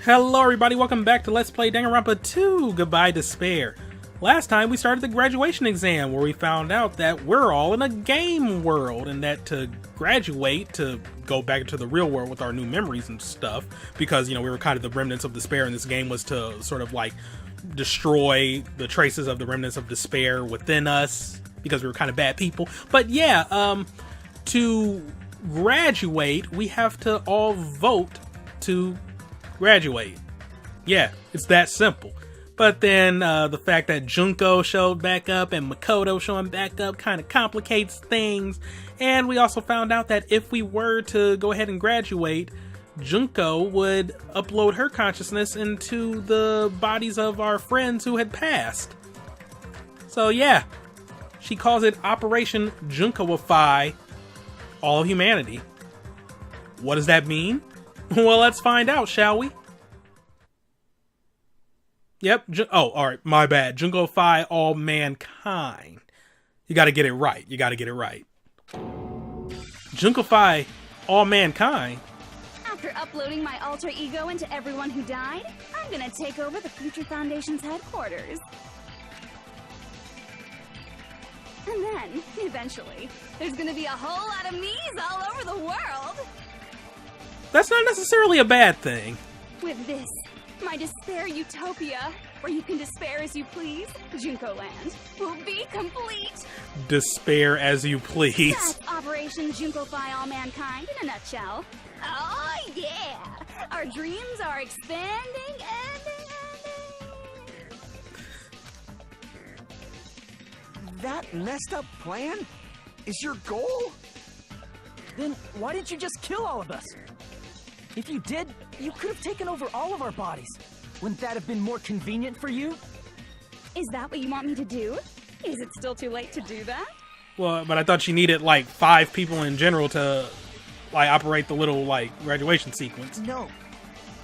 Hello everybody, welcome back to Let's Play Danganronpa 2, Goodbye Despair. Last time we started the graduation exam where we found out that we're all in a game world and that to graduate, to go back into the real world with our new memories and stuff, because, you know, we were kind of the remnants of despair and this game was to sort of like destroy the traces of the remnants of despair within us because we were kind of bad people. But yeah, to graduate, we have to all vote to graduate. Yeah, it's that simple. But then the fact that Junko showed back up and Makoto showing back up kind of complicates things. And we also found out that if we were to go ahead and graduate, Junko would upload her consciousness into the bodies of our friends who had passed. So yeah, she calls it Operation Junkoify all of humanity. What does that mean? Well, let's find out, shall we? Yep. Oh, alright, my bad. Junkoify all mankind. You gotta get it right. You gotta get it right. Junkoify all mankind? After uploading my alter ego into everyone who died, I'm gonna take over the Future Foundation's headquarters. And then, eventually, there's gonna be a whole lot of me's all over the world! That's not necessarily a bad thing. With this, my despair utopia, where you can despair as you please, Junko Land, will be complete! Despair as you please. That's Operation Junkoify all mankind in a nutshell. Oh yeah! Our dreams are expanding and... That messed up plan is your goal? Then why didn't you just kill all of us? If you did, you could have taken over all of our bodies. Wouldn't that have been more convenient for you? Is that what you want me to do? Is it still too late to do that? Well, but I thought she needed like 5 people in general to like operate the little like graduation sequence. No.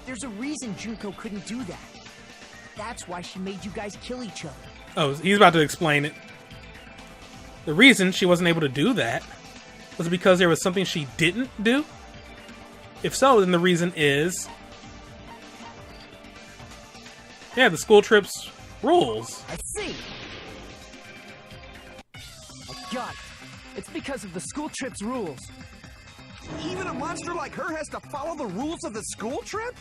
There's a reason Junko couldn't do that. That's why she made you guys kill each other. Oh, he's about to explain it. The reason she wasn't able to do that was because there was something she didn't do? If so, then the reason is... yeah, the school trip's rules. I see. I got it. It's because of the school trip's rules. Even a monster like her has to follow the rules of the school trip?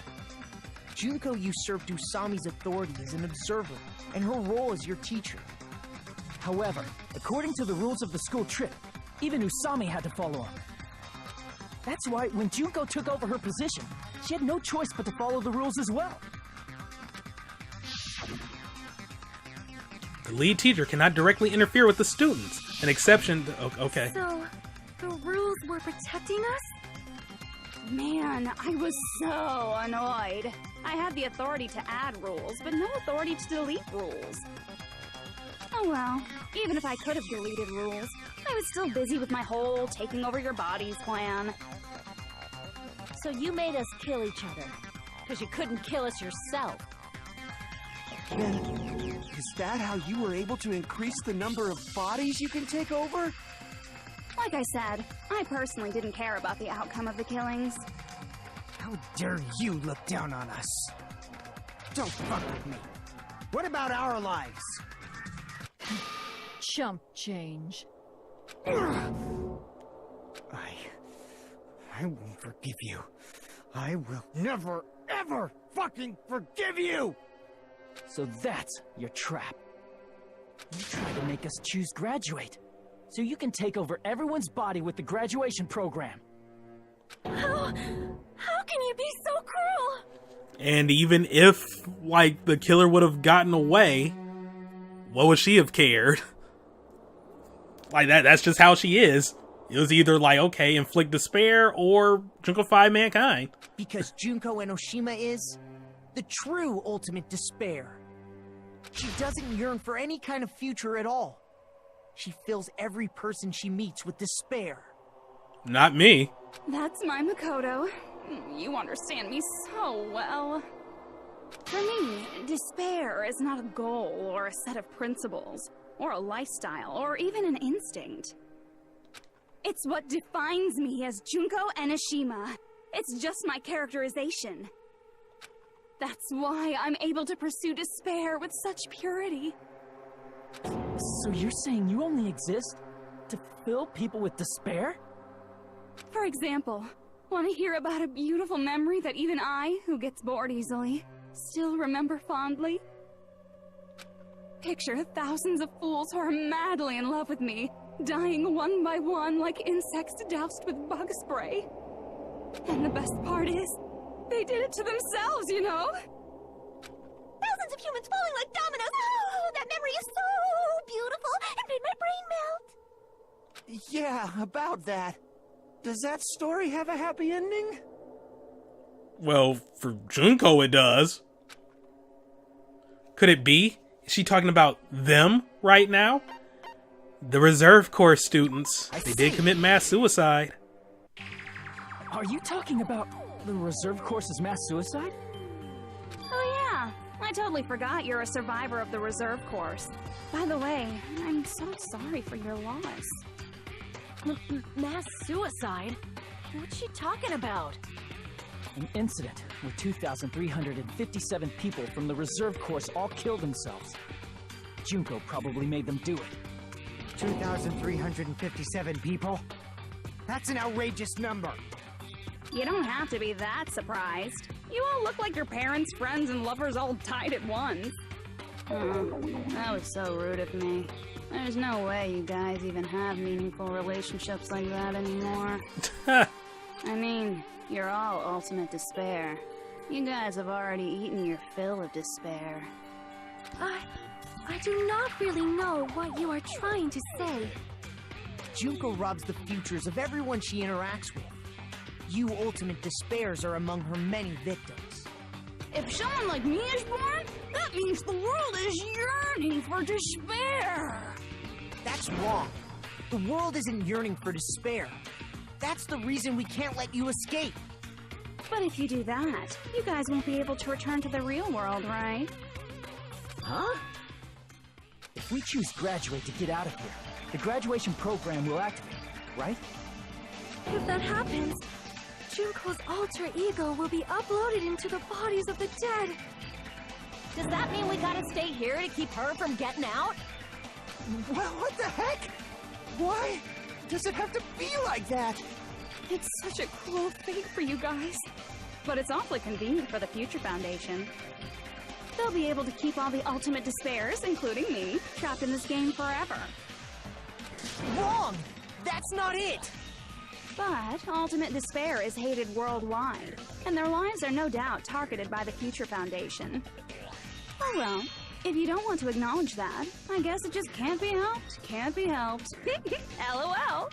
Junko usurped Usami's authority as an observer, and her role as your teacher. However, according to the rules of the school trip, even Usami had to follow them. That's why when Junko took over her position, she had no choice but to follow the rules as well. The lead teacher cannot directly interfere with the students. An exception to... okay. So, the rules were protecting us? Man, I was so annoyed. I had the authority to add rules, but no authority to delete rules. Oh well, even if I could have deleted rules, I was still busy with my whole taking over your bodies plan. So you made us kill each other, because you couldn't kill us yourself. Then, is that how you were able to increase the number of bodies you can take over? Like I said, I personally didn't care about the outcome of the killings. How dare you look down on us? Don't fuck with me. What about our lives? Chump change. I won't forgive you. I will never, ever fucking forgive you! So that's your trap. You tried to make us choose graduate, so you can take over everyone's body with the graduation program. How can you be so cruel? And even if, like, the killer would have gotten away, what would she have cared? Like, that's just how she is. It was either like, okay, inflict despair or Junkoify mankind. Because Junko Enoshima is the true ultimate despair. She doesn't yearn for any kind of future at all. She fills every person she meets with despair. Not me. That's my Makoto. You understand me so well. For me, despair is not a goal or a set of principles, or a lifestyle, or even an instinct. It's what defines me as Junko Enoshima. It's just my characterization. That's why I'm able to pursue despair with such purity. So you're saying you only exist to fill people with despair? For example, want to hear about a beautiful memory that even I, who gets bored easily, still remember fondly? Picture thousands of fools who are madly in love with me, dying one by one like insects doused with bug spray. And the best part is, they did it to themselves, you know? Thousands of humans falling like dominoes. Oh, that memory is so beautiful. It made my brain melt. Yeah, about that. Does that story have a happy ending? Well, for Junko it does. Could it be? Is she talking about them right now? The reserve corps students. They did commit mass suicide. Are you talking about the reserve course's mass suicide? Oh yeah, I totally forgot you're a survivor of the reserve course. By the way, I'm so sorry for your loss. Mass suicide? What's she talking about? An incident where 2,357 people from the reserve course all killed themselves. Junko probably made them do it. 2,357 people? That's an outrageous number. You don't have to be that surprised. You all look like your parents, friends, and lovers all tied at once. Oh, that was so rude of me. There's no way you guys even have meaningful relationships like that anymore. I mean, you're all ultimate despair. You guys have already eaten your fill of despair. I do not really know what you are trying to say. Junko robs the futures of everyone she interacts with. You ultimate despairs are among her many victims. If someone like me is born, that means the world is yearning for despair. That's wrong. The world isn't yearning for despair. That's the reason we can't let you escape. But if you do that, you guys won't be able to return to the real world, right? Huh? If we choose graduate to get out of here, the graduation program will activate, right? If that happens, Junko's alter ego will be uploaded into the bodies of the dead. Does that mean we gotta stay here to keep her from getting out? Well, what the heck? Why does it have to be like that? It's such a cruel fate for you guys. But it's awfully convenient for the Future Foundation. They'll be able to keep all the ultimate despairs, including me, trapped in this game forever. Wrong! That's not it! But ultimate despair is hated worldwide, and their lives are no doubt targeted by the Future Foundation. Oh well, if you don't want to acknowledge that, I guess it just can't be helped. Can't be helped. LOL.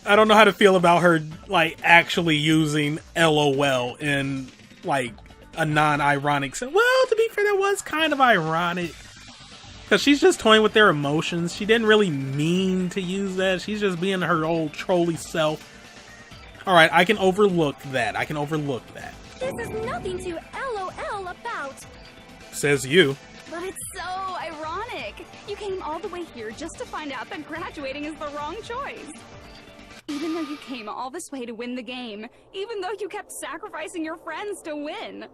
I don't know how to feel about her, like, actually using LOL in, like, a non-ironic sense. Well, to be fair, that was kind of ironic. Because she's just toying with their emotions. She didn't really mean to use that. She's just being her old trolly self. Alright, I can overlook that. This is nothing to LOL about. Says you. But it's so ironic. You came all the way here just to find out that graduating is the wrong choice. Even though you came all this way to win the game, even though you kept sacrificing your friends to win.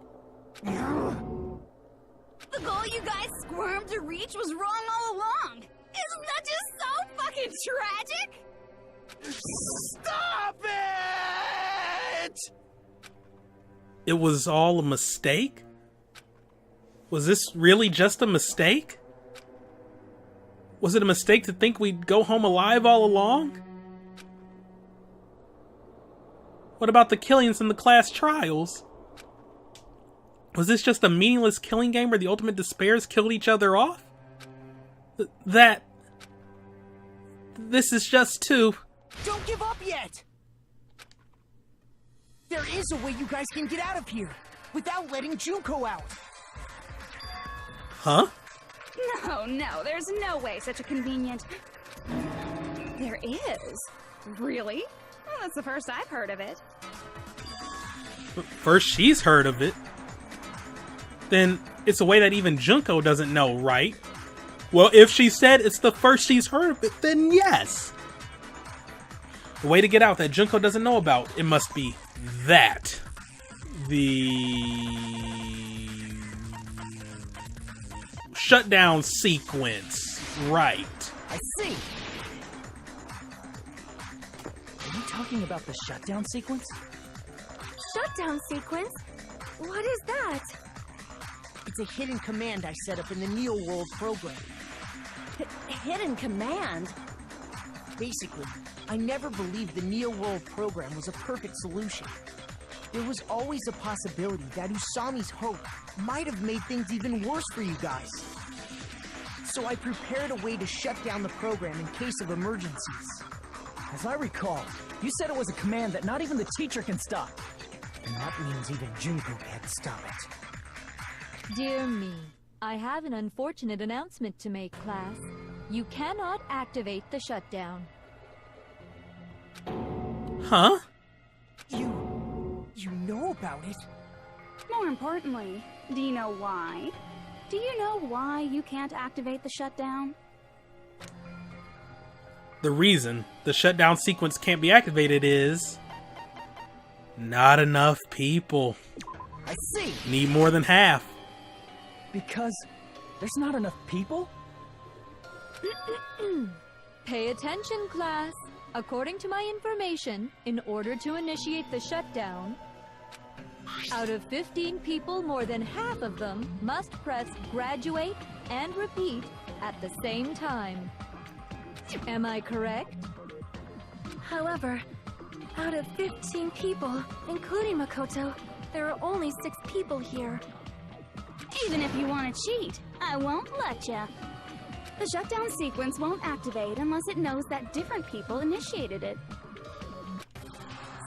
The goal you guys squirmed to reach was wrong all along. Isn't that just so fucking tragic? Stop it! It was all a mistake? Was this really just a mistake? Was it a mistake to think we'd go home alive all along? What about the killings in the class trials? Was this just a meaningless killing game where the ultimate despairs killed each other off? This is just too... Don't give up yet! There is a way you guys can get out of here, without letting Junko out. Huh? No, there's no way such a convenient... There is? Really? Well, that's the first I've heard of it. First she's heard of it. Then it's a way that even Junko doesn't know, right? Well, if she said it's the first she's heard of it, then yes. The way to get out that Junko doesn't know about, it must be that. the shutdown sequence, right? I see. Are you talking about the shutdown sequence? Shutdown sequence? What is that? It's a hidden command I set up in the Neo World program. Hidden command? Basically, I never believed the Neo World program was a perfect solution. There was always a possibility that Usami's hope might have made things even worse for you guys. So I prepared a way to shut down the program in case of emergencies. As I recall, you said it was a command that not even the teacher can stop. And that means even Junko can't stop it. Dear me, I have an unfortunate announcement to make, class. You cannot activate the shutdown. Huh? You know about it? More importantly, do you know why? Do you know why you can't activate the shutdown? The reason the shutdown sequence can't be activated is not enough people. I see! Need more than half. Because there's not enough people? Pay attention, class. According to my information, in order to initiate the shutdown, out of 15 people, more than half of them must press graduate and repeat at the same time. Am I correct? However, out of 15 people, including Makoto, there are only 6 people here. Even if you want to cheat, I won't let ya. The shutdown sequence won't activate unless it knows that different people initiated it.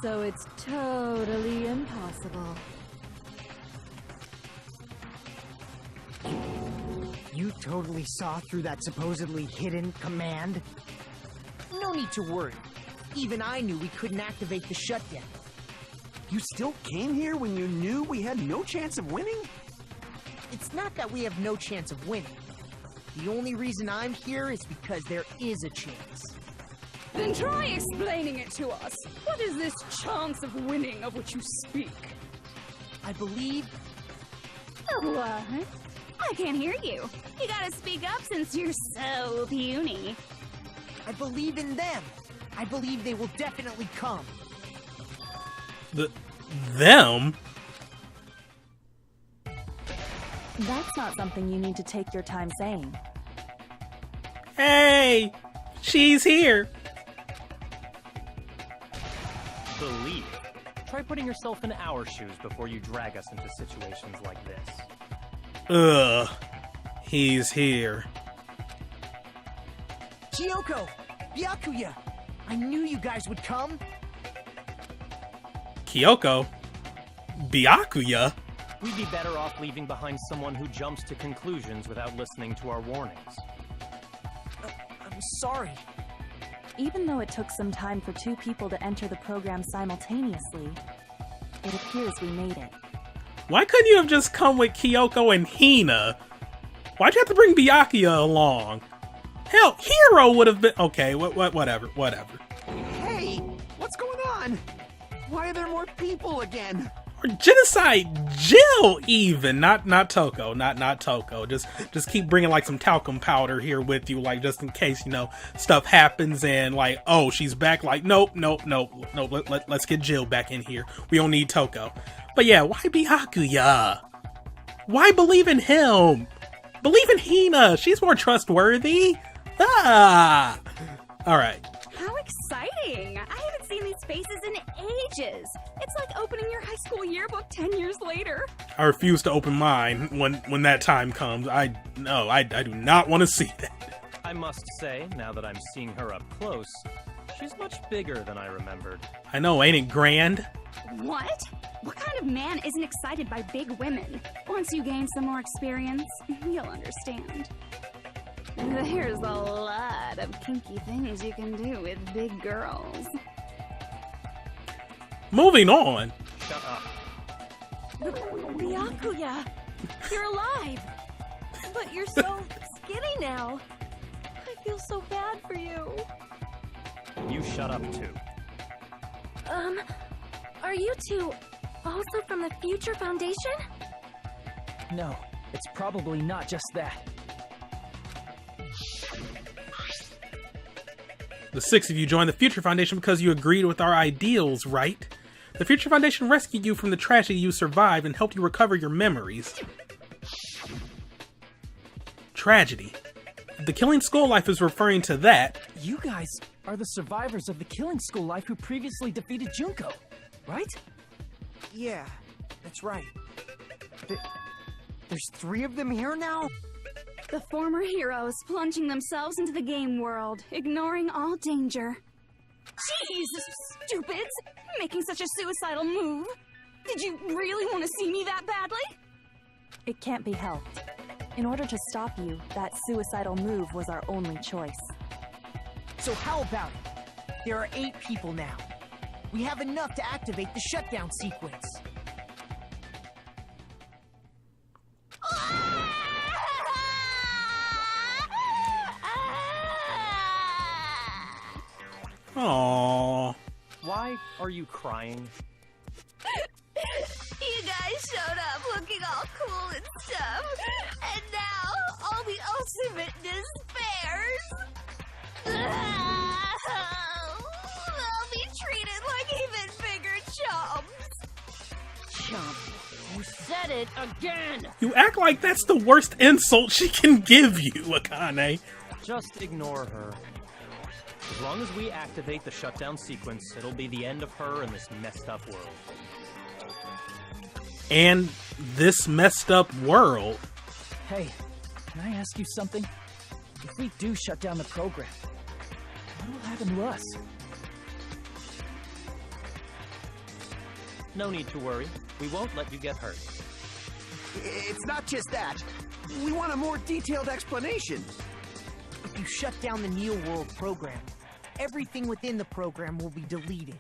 So it's totally impossible. You totally saw through that supposedly hidden command? No need to worry. Even I knew we couldn't activate the shutdown. You still came here when you knew we had no chance of winning? It's not that we have no chance of winning. The only reason I'm here is because there is a chance. Then try explaining it to us. What is this chance of winning of which you speak? I believe... What? I can't hear you. You gotta speak up since you're so puny. I believe in them. I believe they will definitely come. Them? That's not something you need to take your time saying. Hey! She's here! Believe. Try putting yourself in our shoes before you drag us into situations like this. Ugh. He's here. Kyoko! Byakuya! I knew you guys would come! Kyoko? Byakuya? We'd be better off leaving behind someone who jumps to conclusions without listening to our warnings. I'm sorry. Even though it took some time for 2 people to enter the program simultaneously, it appears we made it. Why couldn't you have just come with Kyoko and Hina? Why'd you have to bring Byakuya along? Hell, Hero would have been... Okay, whatever. Hey, what's going on? Why are there more people again? Or Genocide Jill even, not Toko, not Toko. Just keep bringing like some talcum powder here with you, like just in case, you know, stuff happens and like, oh, she's back. Like, nope. Let's get Jill back in here. We don't need Toko. But yeah, why Byakuya? Why believe in him? Believe in Hina. She's more trustworthy. Ah. All right. How exciting! I haven't seen these faces in ages. It's like opening your high school yearbook 10 years later. I refuse to open mine when that time comes. I do not want to see that. I must say, now that I'm seeing her up close, she's much bigger than I remembered. I know, ain't it grand? What? What kind of man isn't excited by big women? Once you gain some more experience, you'll understand. There's a lot of kinky things you can do with big girls. Moving on. Shut up. Byakuya! You're alive! But you're so skinny now. I feel so bad for you. You shut up too. Are you two Also from the Future Foundation? No, it's probably not just that. The 6 of you joined the Future Foundation because you agreed with our ideals, right? The Future Foundation rescued you from the tragedy you survived and helped you recover your memories. Tragedy. The Killing School Life is referring to that. You guys are the survivors of the Killing School Life who previously defeated Junko, right? Yeah, that's right. There's 3 of them here now? The former heroes plunging themselves into the game world, ignoring all danger. Jeez, stupids! Making such a suicidal move. Did you really want to see me that badly? It can't be helped. In order to stop you, that suicidal move was our only choice. So how about it? There are 8 people now. We have enough to activate the shutdown sequence. Aww. Why are you crying? You guys showed up looking all cool and stuff, and now all the ultimate despairs. They'll be treated like even bigger chumps. Chump, you said it again! You act like that's the worst insult she can give you, Akane. Just ignore her. As long as we activate the shutdown sequence, it'll be the end of her in this messed up world. And this messed up world. Hey, can I ask you something? If we do shut down the program, what will happen to us? No need to worry. We won't let you get hurt. It's not just that. We want a more detailed explanation. If you shut down the Neo World program, everything within the program will be deleted.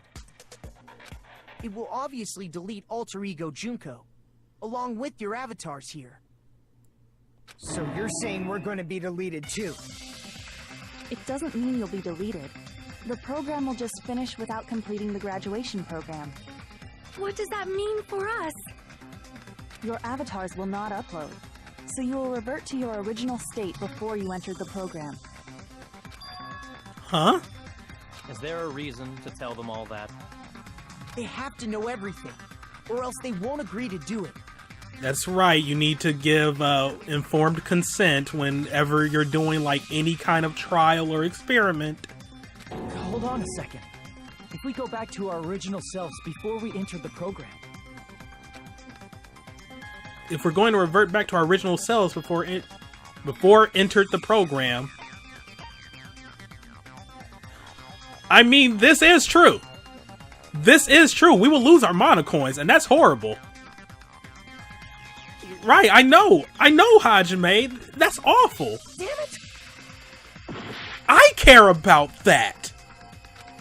It will obviously delete Alter Ego Junko, along with your avatars here. So you're saying we're going to be deleted too? It doesn't mean you'll be deleted. The program will just finish without completing the graduation program. What does that mean for us? Your avatars will not upload, so you will revert to your original state before you entered the program. Huh? Is there a reason to tell them all that? They have to know everything, or else they won't agree to do it. That's right, you need to give informed consent whenever you're doing like any kind of trial or experiment. Hold on a second. If we go back to our original selves before we entered the program... If we're going to revert back to our original selves before entered the program... I mean, this is true. This is true. We will lose our mana coins, and that's horrible. Right, I know, Hajime. That's awful. Damn it! I care about that.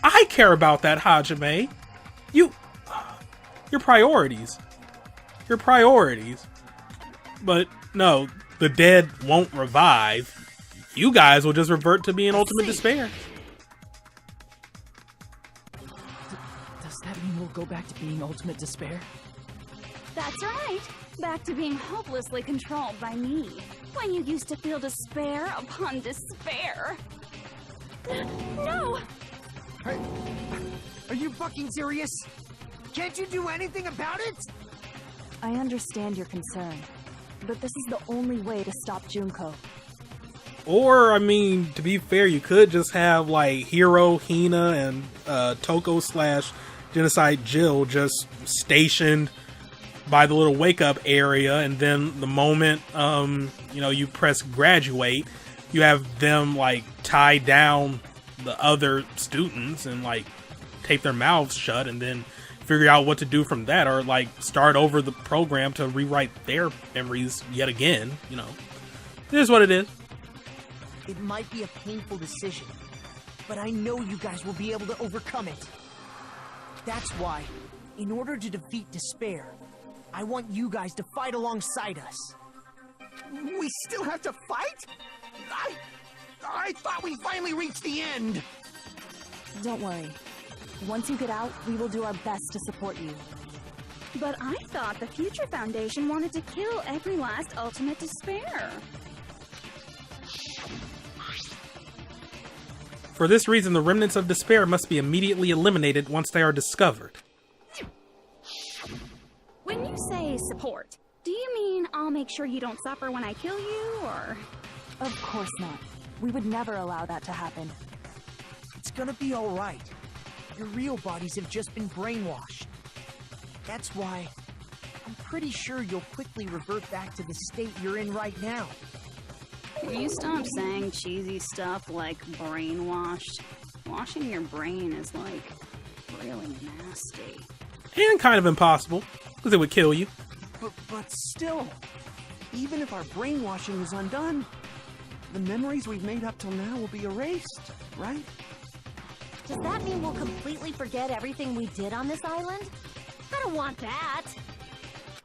I care about that, Hajime. Your priorities. Your priorities. But no, the dead won't revive. You guys will just revert to being ultimate despair. Does that mean we'll go back to being ultimate despair? That's right. Back to being hopelessly controlled by me. When you used to feel despair upon despair. No! Are you fucking serious? Can't you do anything about it? I understand your concern, but this is the only way to stop Junko. Or, I mean, to be fair, you could just have, like, Hiro, Hina, and Toko / Genocide Jill just stationed by the little wake-up area, and then the moment, you press graduate, you have them, like, tie down the other students and, like, tape their mouths shut, and then figure out what to do from that, or, like, start over the program to rewrite their memories yet again, It is what it is. It might be a painful decision, but I know you guys will be able to overcome it. That's why, in order to defeat despair, I want you guys to fight alongside us. We still have to fight? I thought we finally reached the end. Don't worry. Once you get out, we will do our best to support you. But I thought the Future Foundation wanted to kill every last ultimate despair. For this reason, the remnants of despair must be immediately eliminated once they are discovered. When you say support, do you mean I'll make sure you don't suffer when I kill you, or...? Of course not. We would never allow that to happen. It's gonna be alright. Your real bodies have just been brainwashed. That's why I'm pretty sure you'll quickly revert back to the state you're in right now. Will you stop saying cheesy stuff like brainwashed? Washing your brain is, like, really nasty. And kind of impossible, because it would kill you. But still, even if our brainwashing is undone, the memories we've made up till now will be erased, right? Does that mean we'll completely forget everything we did on this island? I don't want that.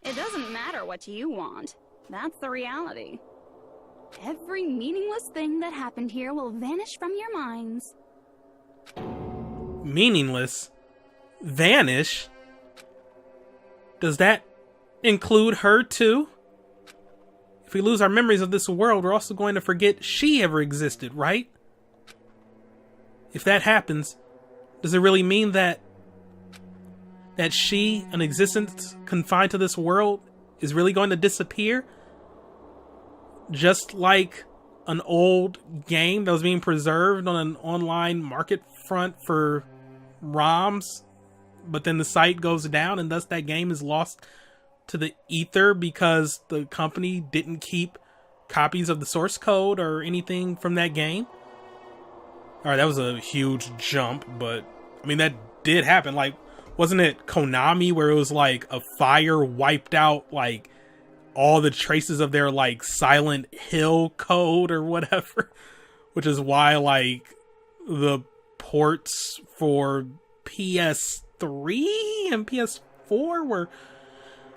It doesn't matter what you want. That's the reality. Every meaningless thing that happened here will vanish from your minds. Meaningless? Vanish? Does that include her too? If we lose our memories of this world, we're also going to forget she ever existed, right? If that happens, does it really mean that she, an existence confined to this world, is really going to disappear? Just like an old game that was being preserved on an online market front for ROMs, but then the site goes down and thus that game is lost to the ether because the company didn't keep copies of the source code or anything from that game. Alright, that was a huge jump, but I mean, that did happen. Like, wasn't it Konami where it was like a fire wiped out like all the traces of their like Silent Hill code or whatever? Which is why like the ports for PS3 and PS4 were...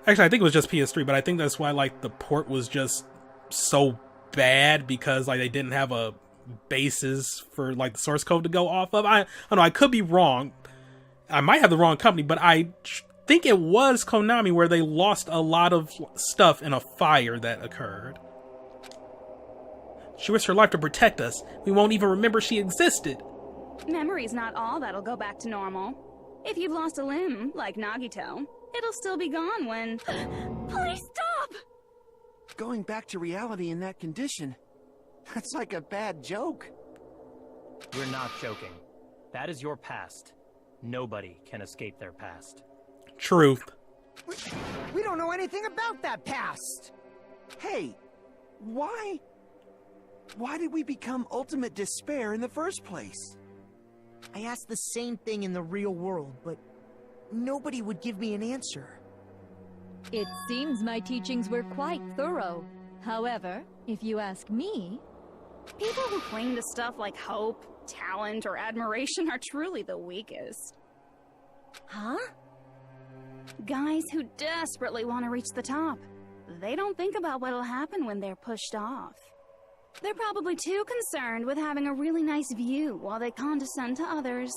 Actually, I think it was just PS3, but I think that's why like the port was just so bad because like they didn't have a basis for like the source code to go off of. I don't know, I could be wrong. I might have the wrong company, but I think it was Konami where they lost a lot of stuff in a fire that occurred. She risked her life to protect us. We won't even remember she existed. Memory's not all that'll go back to normal. If you've lost a limb, like Nagito, it'll still be gone when... Please stop! Going back to reality in that condition, that's like a bad joke. We're not joking. That is your past. Nobody can escape their past. Truth. We don't know anything about that past! Hey, why did we become ultimate despair in the first place? I asked the same thing in the real world, but nobody would give me an answer. It seems my teachings were quite thorough. However, if you ask me... People who cling to stuff like hope, talent, or admiration are truly the weakest. Huh? Guys who desperately want to reach the top. They don't think about what'll happen when they're pushed off. They're probably too concerned with having a really nice view while they condescend to others.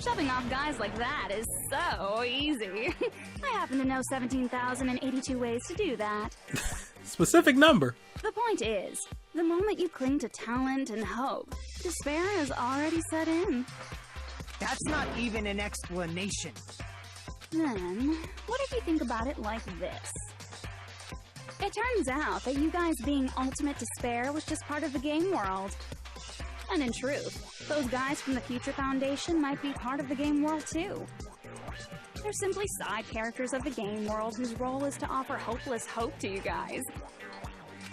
Shoving off guys like that is so easy. I happen to know 17,082 ways to do that. Specific number. The point is, the moment you cling to talent and hope, despair has already set in. That's not even an explanation. Then, what if you think about it like this? It turns out that you guys being ultimate despair was just part of the game world. And in truth, those guys from the Future Foundation might be part of the game world too. They're simply side characters of the game world whose role is to offer hopeless hope to you guys.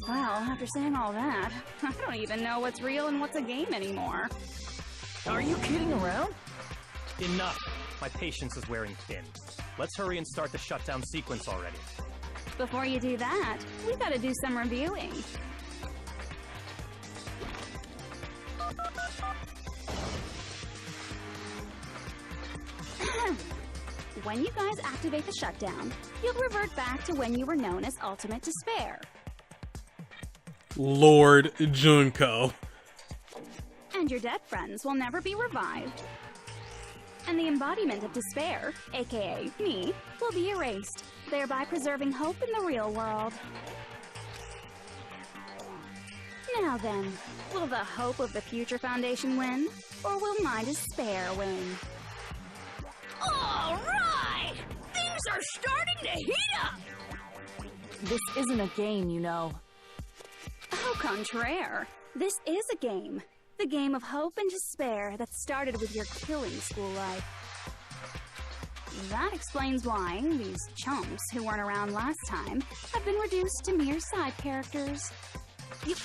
Well, after saying all that, I don't even know what's real and what's a game anymore. Are you kidding around? Enough! My patience is wearing thin. Let's hurry and start the shutdown sequence already. Before you do that, we gotta do some reviewing. When you guys activate the shutdown, you'll revert back to when you were known as Ultimate Despair. Lord Junko. And your dead friends will never be revived. and the embodiment of despair, aka me, will be erased, thereby preserving hope in the real world. Now then, will the hope of the Future Foundation win, or will my despair win? All right! Things are starting to heat up! This isn't a game, you know. Au contraire, this is a game. The game of hope and despair that started with your killing school life. That explains why these chumps who weren't around last time have been reduced to mere side characters. You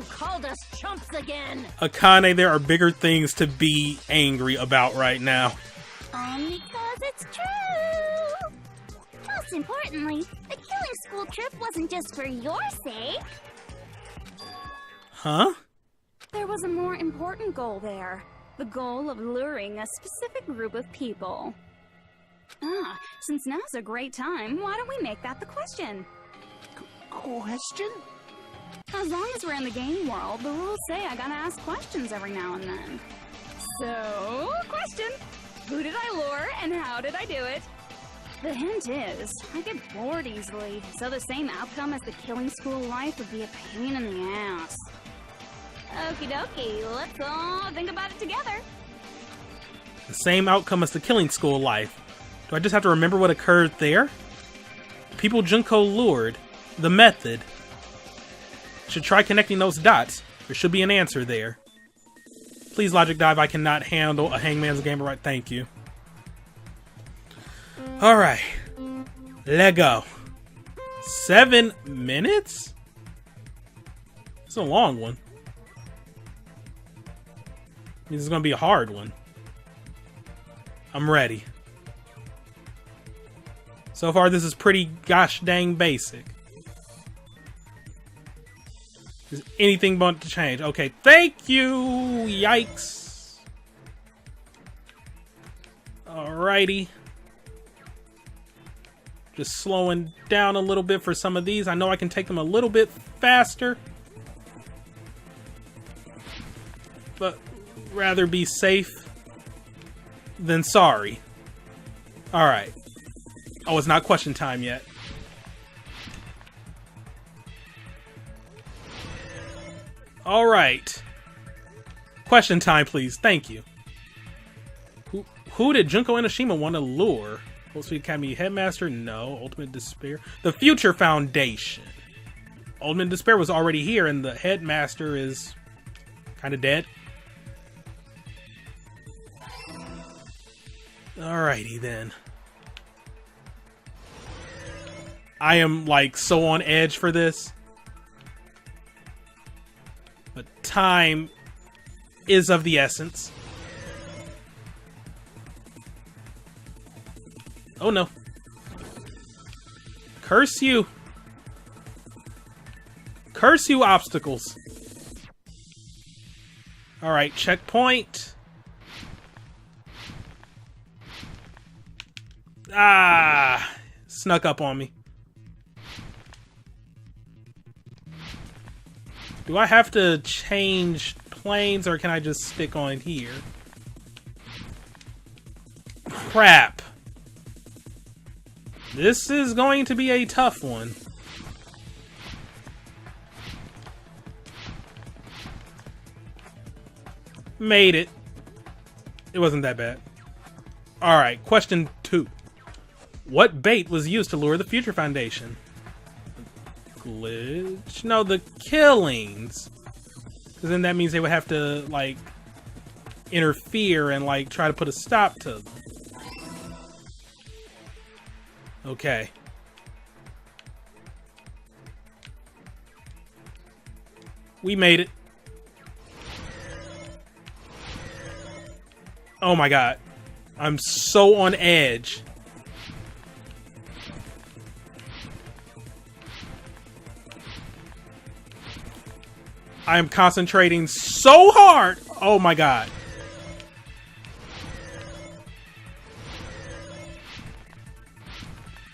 called us chumps again! Akane, there are bigger things to be angry about right now. Because it's true! Most importantly, the killing school trip wasn't just for your sake. Huh? There was a more important goal there. The goal of luring a specific group of people. Since now's a great time, why don't we make that the question? Question? As long as we're in the game world, the rules say I gotta ask questions every now and then. So, question. Who did I lure and how did I do it? The hint is, I get bored easily, so the same outcome as the killing school life would be a pain in the ass. Okie dokie, let's all think about it together. The same outcome as the killing school life. Do I just have to remember what occurred there? The people Junko lured. The method. Should try connecting those dots. There should be an answer there. Please, Logic Dive, I cannot handle a Hangman's Game right. Thank you. Alright. Let go. 7 minutes? It's a long one. This is going to be a hard one. I'm ready. So far, this is pretty gosh dang basic. Is anything but to change? Okay, thank you! Yikes. Alrighty. Just slowing down a little bit for some of these. I know I can take them a little bit faster. But rather be safe than sorry. Alright. Oh, it's not question time yet. Alright. Question time, please. Thank you. Who did Junko Enoshima want to lure? Full Speed Academy Headmaster? No. Ultimate Despair? The Future Foundation. Ultimate Despair was already here, and the Headmaster is kind of dead. Alrighty then. I am like so on edge for this. But time is of the essence. Oh no. Curse you. Curse you, obstacles. Alright, checkpoint. Ah, snuck up on me. Do I have to change planes or can I just stick on here? Crap. This is going to be a tough one. Made it. It wasn't that bad. Alright, question 2. What bait was used to lure the Future Foundation? Glitch? No, the killings. Because then that means they would have to, like, interfere and, like, try to put a stop to them. Okay. We made it. Oh my god. I'm so on edge. I am concentrating so hard. Oh my god.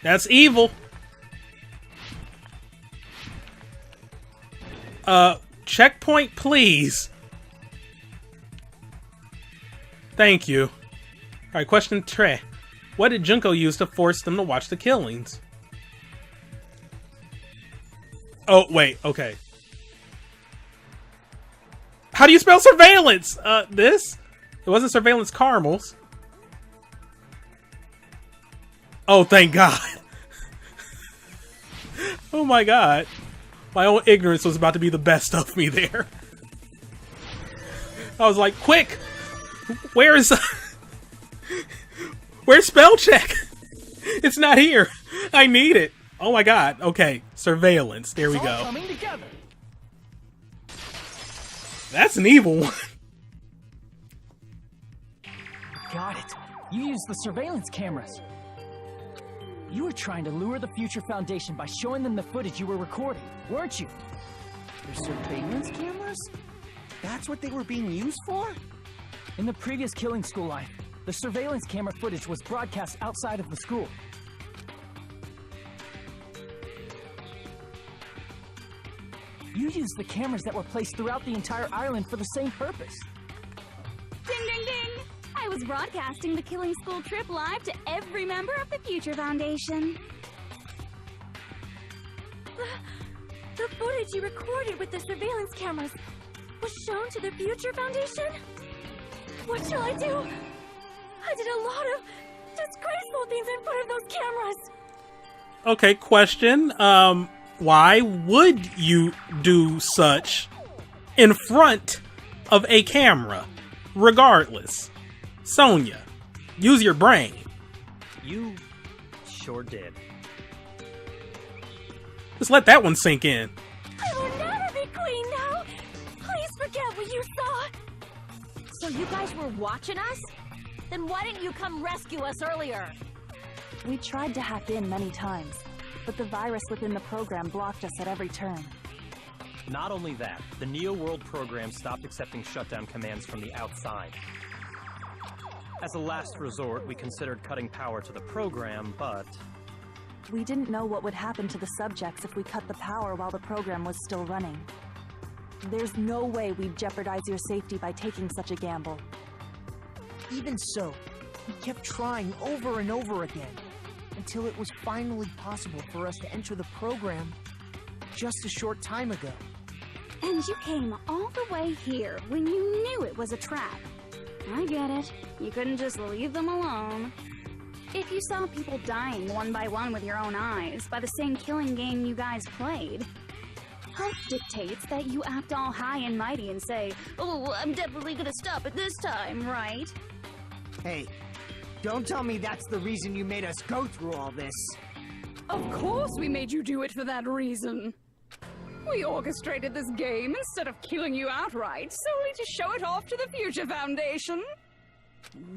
That's evil. Checkpoint, please. Thank you. Alright, question 3. What did Junko use to force them to watch the killings? Oh, wait, okay. How do you spell surveillance? This? It wasn't surveillance caramels. Oh, thank God. Oh my God. My own ignorance was about to be the best of me there. I was like, quick! Where's spell check? It's not here. I need it. Oh my God. Okay, surveillance. There we go. Coming together. That's an evil one. Got it. You used the surveillance cameras. You were trying to lure the Future Foundation by showing them the footage you were recording, weren't you? They're surveillance cameras? That's what they were being used for? In the previous Killing School life, the surveillance camera footage was broadcast outside of the school. You used the cameras that were placed throughout the entire island for the same purpose. Ding, ding, ding! I was broadcasting the Killing School trip live to every member of the Future Foundation. The footage you recorded with the surveillance cameras was shown to the Future Foundation? What shall I do? I did a lot of disgraceful things in front of those cameras. Okay, question. Why would you do such in front of a camera? Regardless. Sonia, use your brain. You sure did. Just let that one sink in. I will never be queen now. Please forget what you saw. So you guys were watching us? Then why didn't you come rescue us earlier? We tried to hack in many times, but the virus within the program blocked us at every turn. Not only that, the Neo World program stopped accepting shutdown commands from the outside. As a last resort, we considered cutting power to the program, but... We didn't know what would happen to the subjects if we cut the power while the program was still running. There's no way we'd jeopardize your safety by taking such a gamble. Even so, we kept trying over and over again, until it was finally possible for us to enter the program just a short time ago. And you came all the way here when you knew it was a trap. I get it. You couldn't just leave them alone. If you saw people dying one by one with your own eyes by the same killing game you guys played, health dictates that you act all high and mighty and say, "Oh, I'm definitely gonna stop it this time," right? Hey, don't tell me that's the reason you made us go through all this. Of course we made you do it for that reason. We orchestrated this game instead of killing you outright, solely to show it off to the Future Foundation.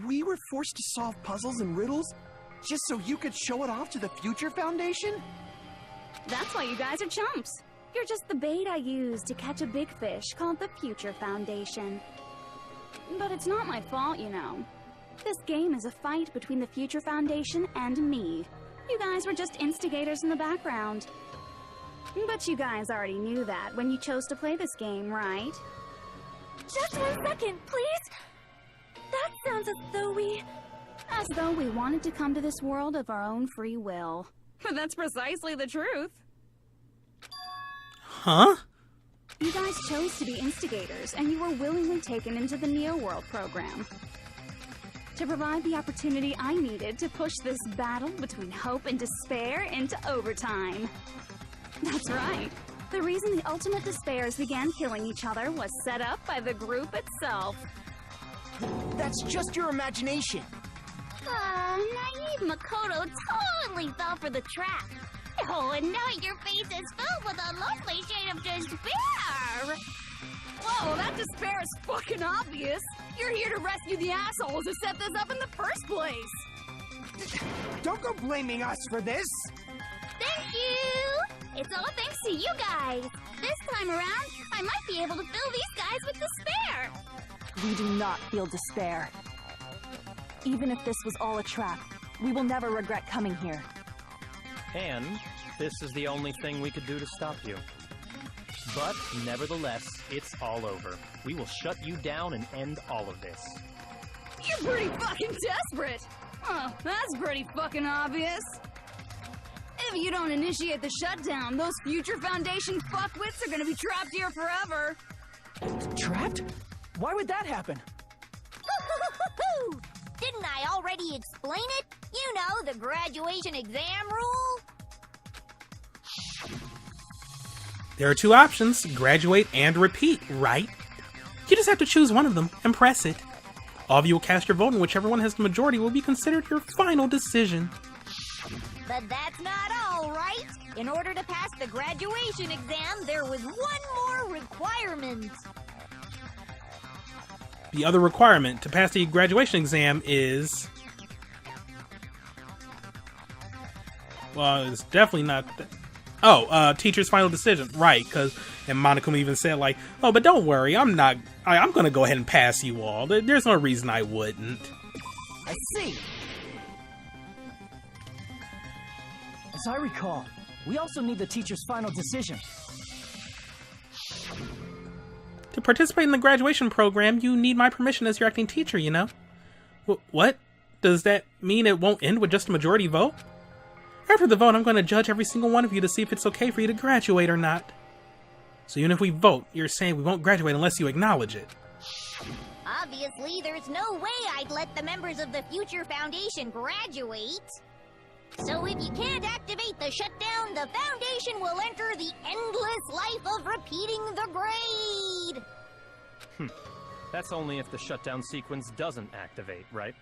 We were forced to solve puzzles and riddles just so you could show it off to the Future Foundation? That's why you guys are chumps. You're just the bait I used to catch a big fish called the Future Foundation. But it's not my fault, you know. This game is a fight between the Future Foundation and me. You guys were just instigators in the background. But you guys already knew that when you chose to play this game, right? Just 1 second, please. That sounds as though we wanted to come to this world of our own free will. But that's precisely the truth. Huh? You guys chose to be instigators, and you were willingly taken into the Neo World program to provide the opportunity I needed to push this battle between hope and despair into overtime. That's right. The reason the Ultimate Despairs began killing each other was set up by the group itself. That's just your imagination. Naive Makoto totally fell for the trap. Oh, and now your face is filled with a lovely shade of despair. Whoa, that despair is fucking obvious. You're here to rescue the assholes who set this up in the first place. Don't go blaming us for this. Thank you. It's all thanks to you guys. This time around, I might be able to fill these guys with despair. We do not feel despair. Even if this was all a trap, we will never regret coming here. And this is the only thing we could do to stop you. But nevertheless, it's all over. We will shut you down and end all of this. You're pretty fucking desperate. Oh, that's pretty fucking obvious. If you don't initiate the shutdown, those future Foundation fuckwits are gonna be trapped here forever. Trapped? Why would that happen? Didn't I already explain it? You know, the graduation exam rule? There are two options, graduate and repeat, right? You just have to choose one of them and press it. All of you will cast your vote, and whichever one has the majority will be considered your final decision. But that's not all, right? In order to pass the graduation exam, there was one more requirement. The other requirement to pass the graduation exam is... Well, it's definitely not... teacher's final decision. Right, because... And Monokuma even said, like, oh, but don't worry, I'm going to go ahead and pass you all. There's no reason I wouldn't. I see. As I recall, we also need the teacher's final decision. To participate in the graduation program, you need my permission as your acting teacher, you know? What? Does that mean it won't end with just a majority vote? After the vote, I'm going to judge every single one of you to see if it's okay for you to graduate or not. So even if we vote, you're saying we won't graduate unless you acknowledge it. Obviously, there's no way I'd let the members of the Future Foundation graduate. So if you can't activate the shutdown, the Foundation will enter the endless life of repeating the grade! That's only if the shutdown sequence doesn't activate, right?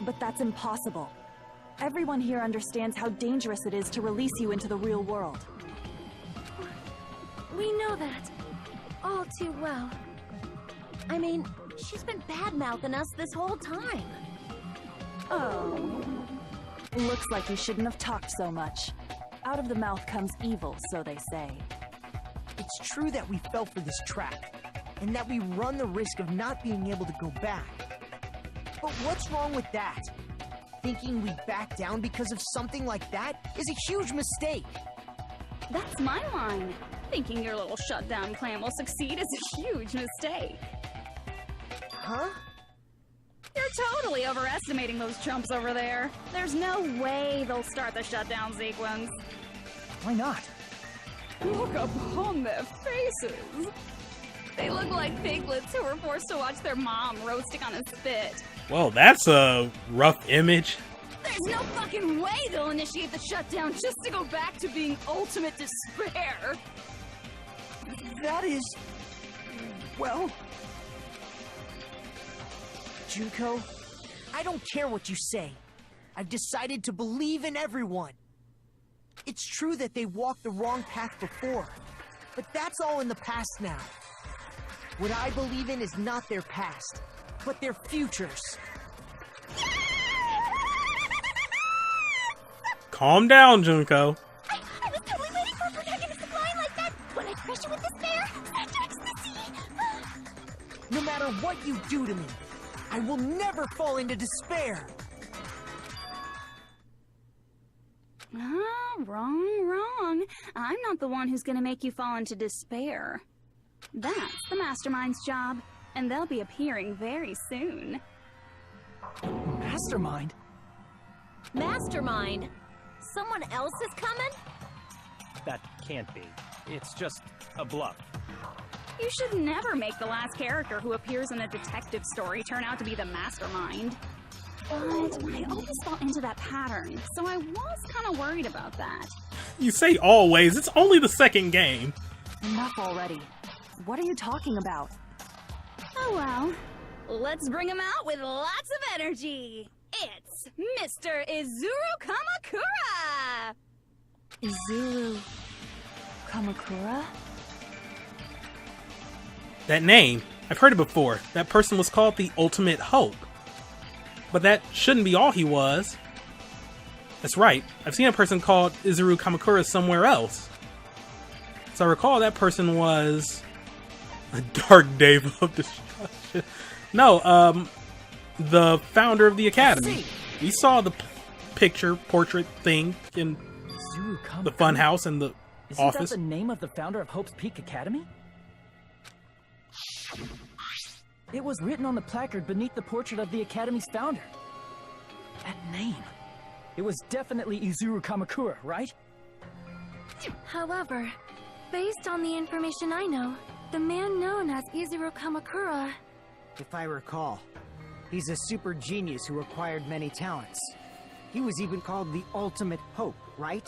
But that's impossible. Everyone here understands how dangerous it is to release you into the real world. We know that. All too well. I mean, she's been bad-mouthing us this whole time. Oh. Looks like you shouldn't have talked so much. Out of the mouth comes evil, so they say. It's true that we fell for this trap, and that we run the risk of not being able to go back. But what's wrong with that? Thinking we back down because of something like that is a huge mistake. That's my line. Thinking your little shutdown plan will succeed is a huge mistake. Huh? You're totally overestimating those chumps over there. There's no way they'll start the shutdown sequence. Why not? Look upon their faces. They look like piglets who were forced to watch their mom roasting on a spit. Well, that's a rough image. There's no fucking way they'll initiate the shutdown just to go back to being ultimate despair. That is... well... Junko, I don't care what you say. I've decided to believe in everyone. It's true that they walked the wrong path before, but that's all in the past now. What I believe in is not their past, but their futures. Calm down, Junko. I was totally waiting for a protagonist line like that when I crushed you with despair. Such ecstasy. No matter what you do to me, I will never fall into despair. Wrong. I'm not the one who's gonna make you fall into despair. That's the mastermind's job, and they'll be appearing very soon. Mastermind? Mastermind? Someone else is coming? That can't be. It's just a bluff. You should never make the last character who appears in a detective story turn out to be the mastermind. But I always fall into that pattern, so I was kind of worried about that. You say always, it's only the second game. Enough already. What are you talking about? Oh well, let's bring him out with lots of energy. It's Mr. Izuru Kamakura! Izuru Kamakura? That name, I've heard it before. That person was called the Ultimate Hope. But that shouldn't be all he was. That's right, I've seen a person called Izuru Kamakura somewhere else. So I recall that person was a Dark Dave of Destruction. No, the founder of the Academy. We saw the portrait thing in the fun house and the office. Isn't that the name of the founder of Hope's Peak Academy? It was written on the placard beneath the portrait of the Academy's founder. That name. It was definitely Izuru Kamakura, right? However, based on the information I know, the man known as Izuru Kamakura... If I recall, he's a super genius who acquired many talents. He was even called the Ultimate Hope, right?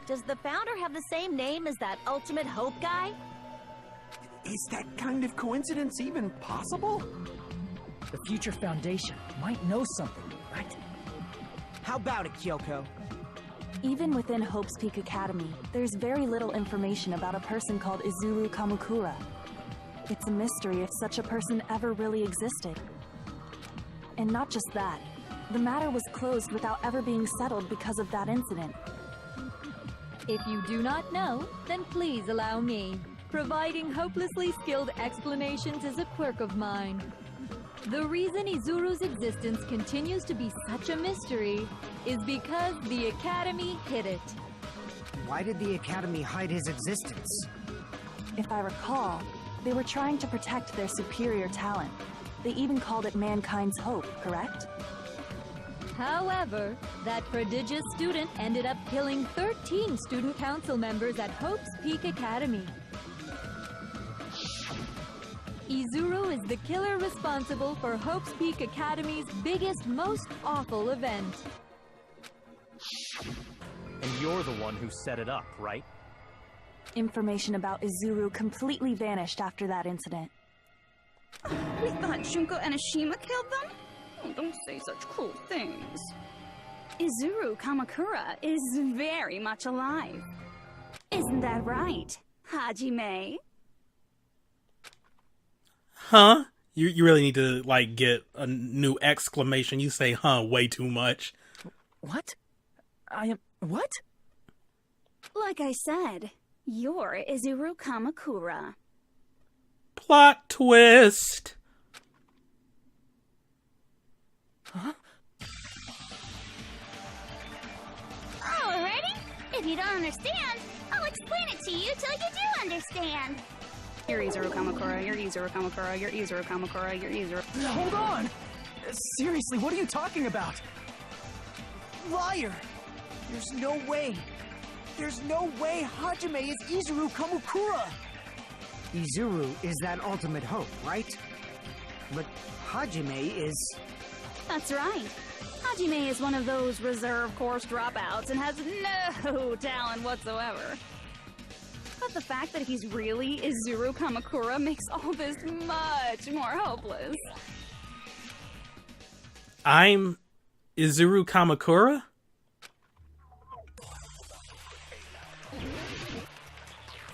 Does the founder have the same name as that Ultimate Hope guy? Is that kind of coincidence even possible? The Future Foundation might know something, right? How about it, Kyoko? Even within Hope's Peak Academy, there's very little information about a person called Izuru Kamakura. It's a mystery if such a person ever really existed. And not just that, the matter was closed without ever being settled because of that incident. If you do not know, then please allow me. Providing hopelessly skilled explanations is a quirk of mine. The reason Izuru's existence continues to be such a mystery is because the Academy hid it. Why did the Academy hide his existence? If I recall, they were trying to protect their superior talent. They even called it mankind's hope, correct? However, that prodigious student ended up killing 13 student council members at Hope's Peak Academy. Izuru is the killer responsible for Hope's Peak Academy's biggest, most awful event. And you're the one who set it up, right? Information about Izuru completely vanished after that incident. We thought Junko and Ashima killed them? Oh, don't say such cruel things. Izuru Kamakura is very much alive. Isn't that right, Hajime? Huh? You really need to, like, get a new exclamation. You say, huh, way too much. What? What? Like I said, you're Izuru Kamakura. Plot twist. Huh? Alrighty. If you don't understand, I'll explain it to you till you do understand. You're Izuru Kamakura, you're Izuru Kamakura, you're Izuru Kamakura, you're Izuru... Hold on! Seriously, what are you talking about? Liar! There's no way! There's no way Hajime is Izuru Kamakura! Izuru is that ultimate hope, right? But Hajime is... That's right. Hajime is one of those reserve course dropouts and has no talent whatsoever. But the fact that he's really Izuru Kamakura makes all this much more hopeless. I'm Izuru Kamakura?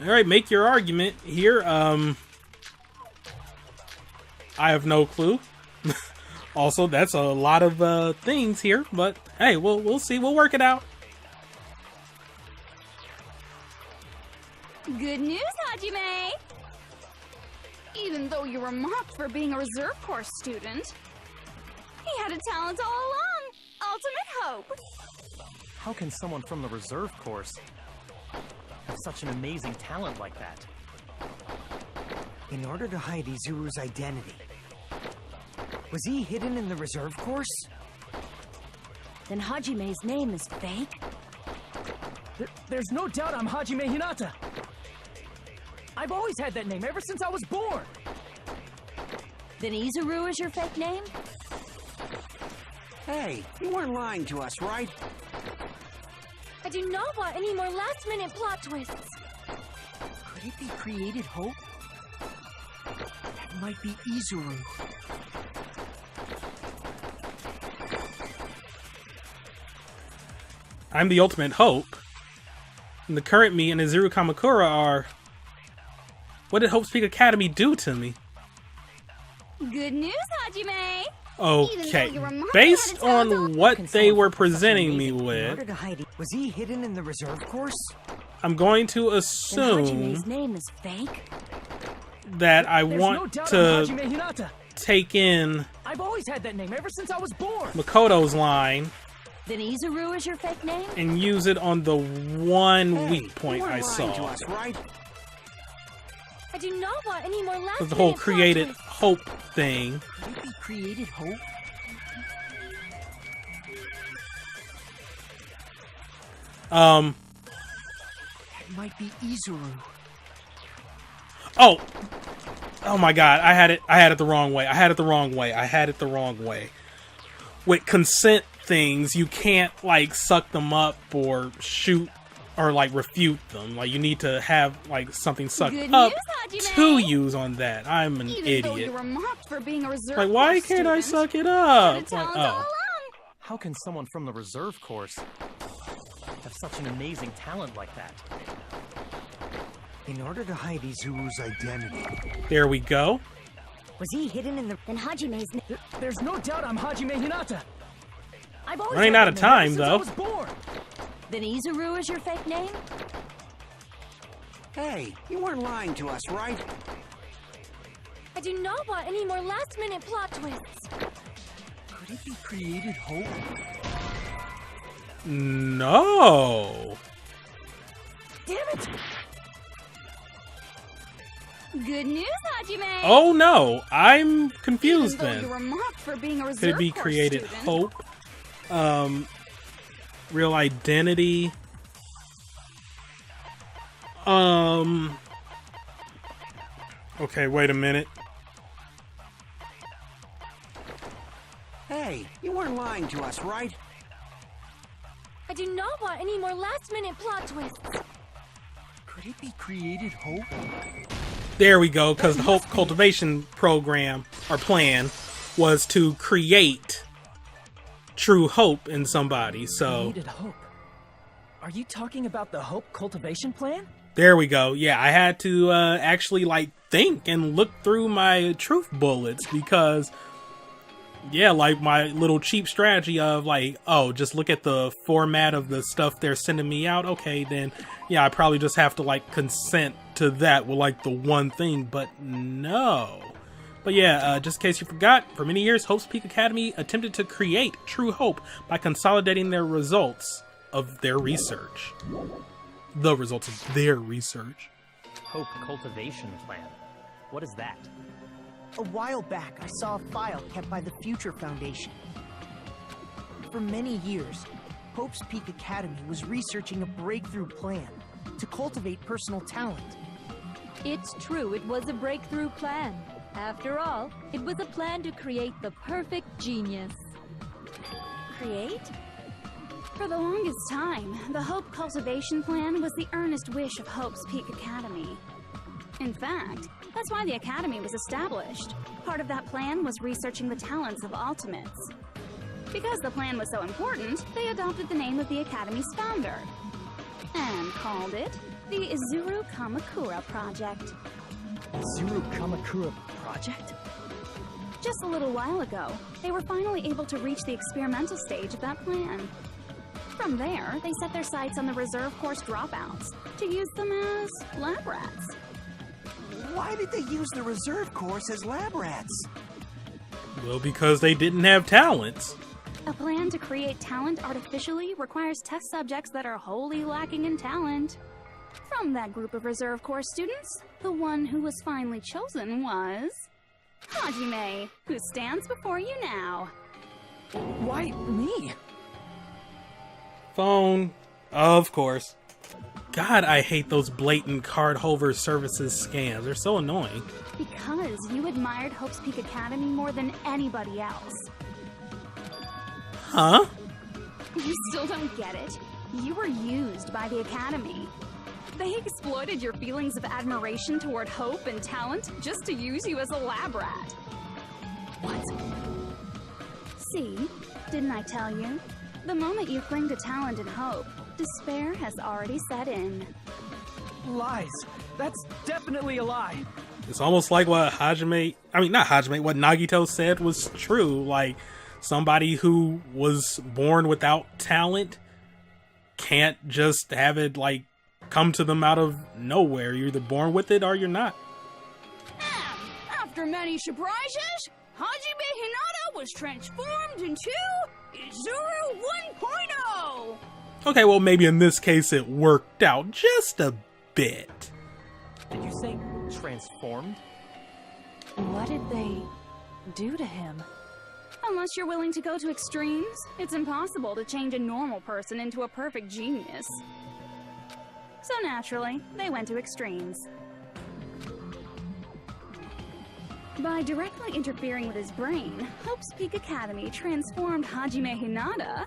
Alright, make your argument here. I have no clue. Also, that's a lot of things here, but hey, we'll see. We'll work it out. Good news, Hajime! Even though you were mocked for being a reserve course student, he had a talent all along! Ultimate hope! How can someone from the reserve course have such an amazing talent like that? In order to hide Izuru's identity, was he hidden in the reserve course? Then Hajime's name is fake? There's no doubt I'm Hajime Hinata! I've always had that name ever since I was born! Then Izuru is your fake name? Hey, you weren't lying to us, right? I do not want any more last-minute plot twists. Could it be created hope? That might be Izuru. I'm the ultimate hope. And the current me and Izuru Kamakura are... What did Hope's Peak Academy do to me? Good news, Hajime! Okay, based on what they were presenting me with, Was he hidden in the reserve course? I'm going to Then assume Hajime's name is fake? that I There's no want doubt I'm Hajime to Hinata! take in I've always had that name ever since I was born! Makoto's line Then Izuru is your fake name? and use it on the one Hey, weak point you weren't I lying to saw. us, right? I do not want any more last Because the whole minute plot created twists. hope thing. Could it be created hope? It might be Izuru. Oh my god, I had it the wrong way. With consent things, you can't like suck them up or shoot or like refute them. Like you need to have like something sucked Good up news, Hajime. to use on that. I'm an Even though you idiot. were mocked for being a reserve Like why Corps can't I student, suck it you up? had Like, talent all oh. along. How can someone from the reserve course have such an amazing talent like that? In order to hide Izuru's identity, There we go. Was he hidden in the... Then Hajime's... There's no doubt I'm Hajime Hinata. I've always Running had out of that name time, since though. I was born. Then Izuru is your fake name? hey, you weren't lying to us, right? I do not want any more last minute plot twists. Could it be created hope? No. Damn it! Good news, Hajime. Oh no, I'm confused Even though you then. were mocked for being a reserve Could it be Corps created student, hope? Real identity. Okay, wait a minute. Hey, you weren't lying to us, right? I do not want any more last minute plot twists. Could it be created hope? There we go, because the Hope Cultivation program, or plan, was to create true hope in somebody, so... Created hope. Are you talking about the Hope Cultivation Plan? There we go. Yeah, I had to actually, like, think and look through my truth bullets, because... Yeah, like my little cheap strategy of like, oh, just look at the format of the stuff they're sending me out. Okay, then, yeah, I probably just have to like consent to that with like the one thing, but no. But yeah, just in case you forgot, for many years, Hope's Peak Academy attempted to create true hope by consolidating their results of their research. The results of their research. Hope Cultivation Plan. What is that? A while back, I saw a file kept by the Future Foundation. For many years, Hope's Peak Academy was researching a breakthrough plan to cultivate personal talent. It's true, it was a breakthrough plan. After all, it was a plan to create the perfect genius. Create? For the longest time, the Hope Cultivation Plan was the earnest wish of Hope's Peak Academy. In fact, that's why the Academy was established. Part of that plan was researching the talents of Ultimates. Because the plan was so important, they adopted the name of the Academy's founder and called it the Izuru Kamakura Project. Izuru Kamakura Project? Just a little while ago, they were finally able to reach the experimental stage of that plan. From there, they set their sights on the reserve course dropouts to use them as lab rats. Why did they use the reserve course as lab rats? Well, because they didn't have talents. A plan to create talent artificially requires test subjects that are wholly lacking in talent. From that group of reserve course students, the one who was finally chosen was... Hajime, who stands before you now. Why me? Phone, of course. God, I hate those blatant card holder services scams. They're so annoying. Because you admired Hope's Peak Academy more than anybody else. Huh? You still don't get it? You were used by the Academy. They exploited your feelings of admiration toward hope and talent just to use you as a lab rat. What? See? Didn't I tell you? The moment you cling to talent and hope, despair has already set in. Lies. That's definitely a lie. It's almost like what what Nagito said was true. Like, somebody who was born without talent can't just have it, like, come to them out of nowhere. You're either born with it or you're not. After many surprises, Hajime Hinata was transformed into Izuru 1.0! Okay, well, maybe in this case it worked out just a bit. Did you say transformed? What did they do to him? Unless you're willing to go to extremes, it's impossible to change a normal person into a perfect genius. So naturally, they went to extremes. By directly interfering with his brain, Hope's Peak Academy transformed Hajime Hinata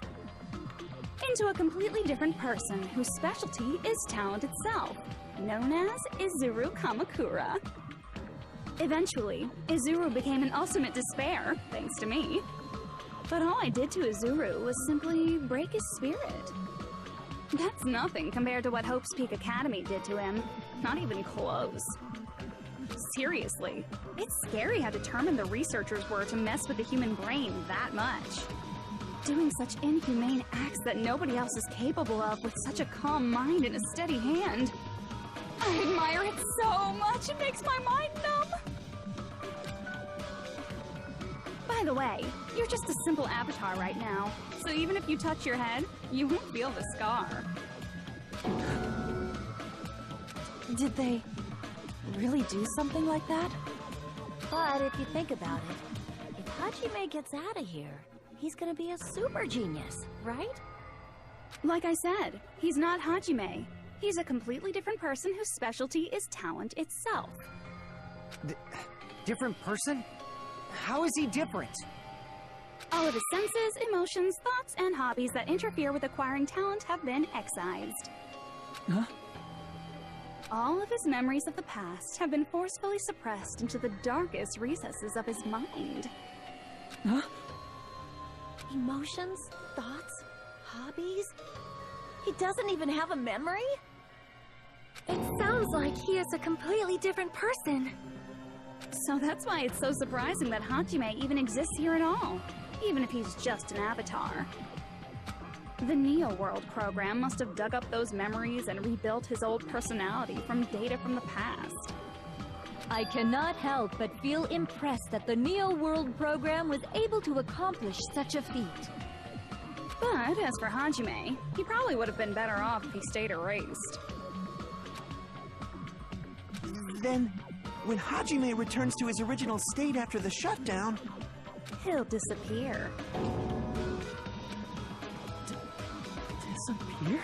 into a completely different person whose specialty is talent itself, known as Izuru Kamakura. Eventually, Izuru became an ultimate despair, thanks to me. But all I did to Izuru was simply break his spirit. That's nothing compared to what Hope's Peak Academy did to him. Not even close. Seriously, it's scary how determined the researchers were to mess with the human brain that much. Doing such inhumane acts that nobody else is capable of with such a calm mind and a steady hand. I admire it so much, it makes my mind numb. By the way, you're just a simple avatar right now, so even if you touch your head, you won't feel the scar. Did they really do something like that? But if you think about it, if Hajime gets out of here, he's gonna be a super genius, right? Like I said, he's not Hajime. He's a completely different person whose specialty is talent itself. Different person? How is he different? All of his senses, emotions, thoughts, and hobbies that interfere with acquiring talent have been excised. Huh? All of his memories of the past have been forcefully suppressed into the darkest recesses of his mind. Huh? Emotions, thoughts, hobbies? He doesn't even have a memory? It sounds like he is a completely different person. So that's why it's so surprising that Hajime even exists here at all, even if he's just an avatar. The Neo World program must have dug up those memories and rebuilt his old personality from data from the past. I cannot help but feel impressed that the Neo World program was able to accomplish such a feat. But as for Hajime, he probably would have been better off if he stayed erased. Then, when Hajime returns to his original state after the shutdown, He'll disappear. Disappear?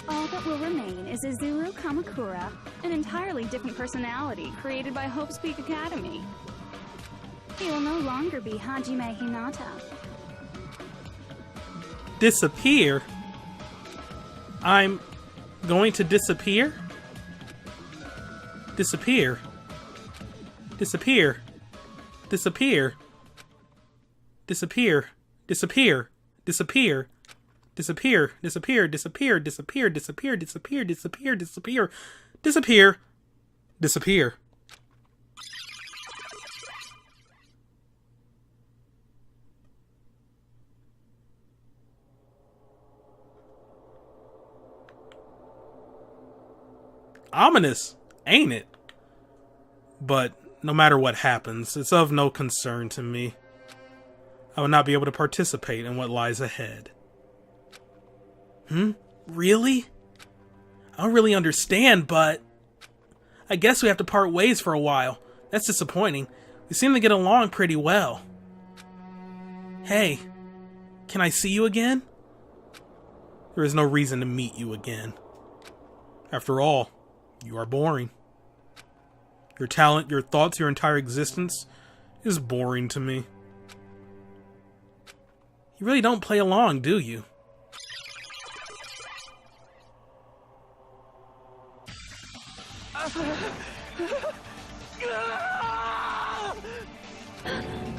All that will remain is Izuru Kamakura, an entirely different personality created by Hope's Peak Academy. He will no longer be Hajime Hinata. Disappear? I'm going to disappear? Disappear. Disappear. Disappear. Disappear. Disappear. Disappear. Disappear. Disappear. Disappear. Disappear. Disappear. Disappear. Disappear. Disappear. Disappear. Disappear. Ominous, ain't it? But no matter what happens, it's of no concern to me. I will not be able to participate in what lies ahead. Really? I don't really understand, but I guess we have to part ways for a while. That's disappointing. We seem to get along pretty well. Hey, can I see you again? There is no reason to meet you again. After all, you are boring. Your talent, your thoughts, your entire existence is boring to me. You really don't play along, do you?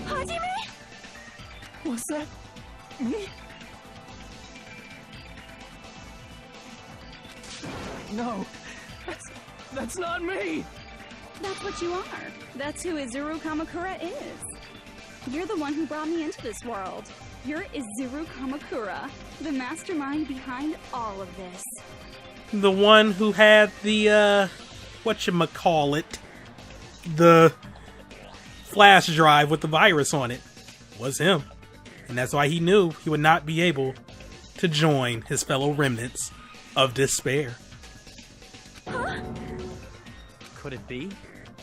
Hajime? Was that me? No, that's not me! That's what you are. That's who Izuru Kamakura is. You're the one who brought me into this world. You're Izuru Kamakura, the mastermind behind all of this. The one who had the, whatchamacallit, the flash drive with the virus on it, was him. And that's why he knew he would not be able to join his fellow remnants of despair. could it be?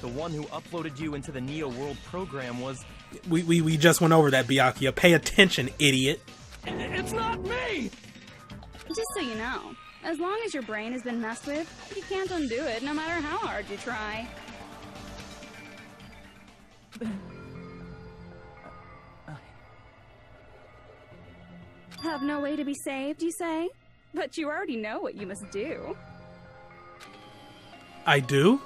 The one who uploaded you into the Neo World program was... We just went over that, Byakuya. Pay attention, idiot. It's not me! Just so you know, as long as your brain has been messed with, you can't undo it no matter how hard you try. Have no way to be saved, you say? But you already know what you must do. I do?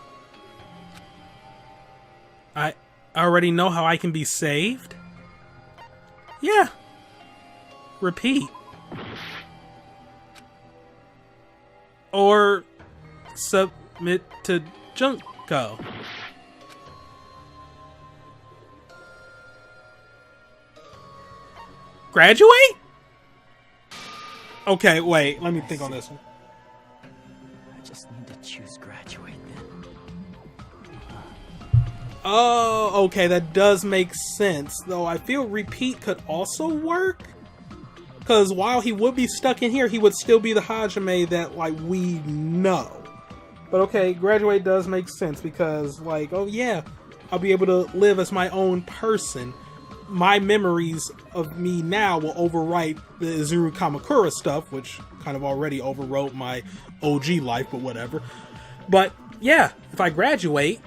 I already know how I can be saved? Yeah. Repeat. Or submit to Junko. Graduate? Okay, wait, let me think on this one. I just need to choose graduate then. Oh, okay, that does make sense. Though I feel repeat could also work. Because while he would be stuck in here, he would still be the Hajime that, like, we know. But okay, graduate does make sense because, like, oh yeah, I'll be able to live as my own person. My memories of me now will overwrite the Izuru Kamakura stuff, which kind of already overwrote my OG life, but whatever. But yeah, if I graduate,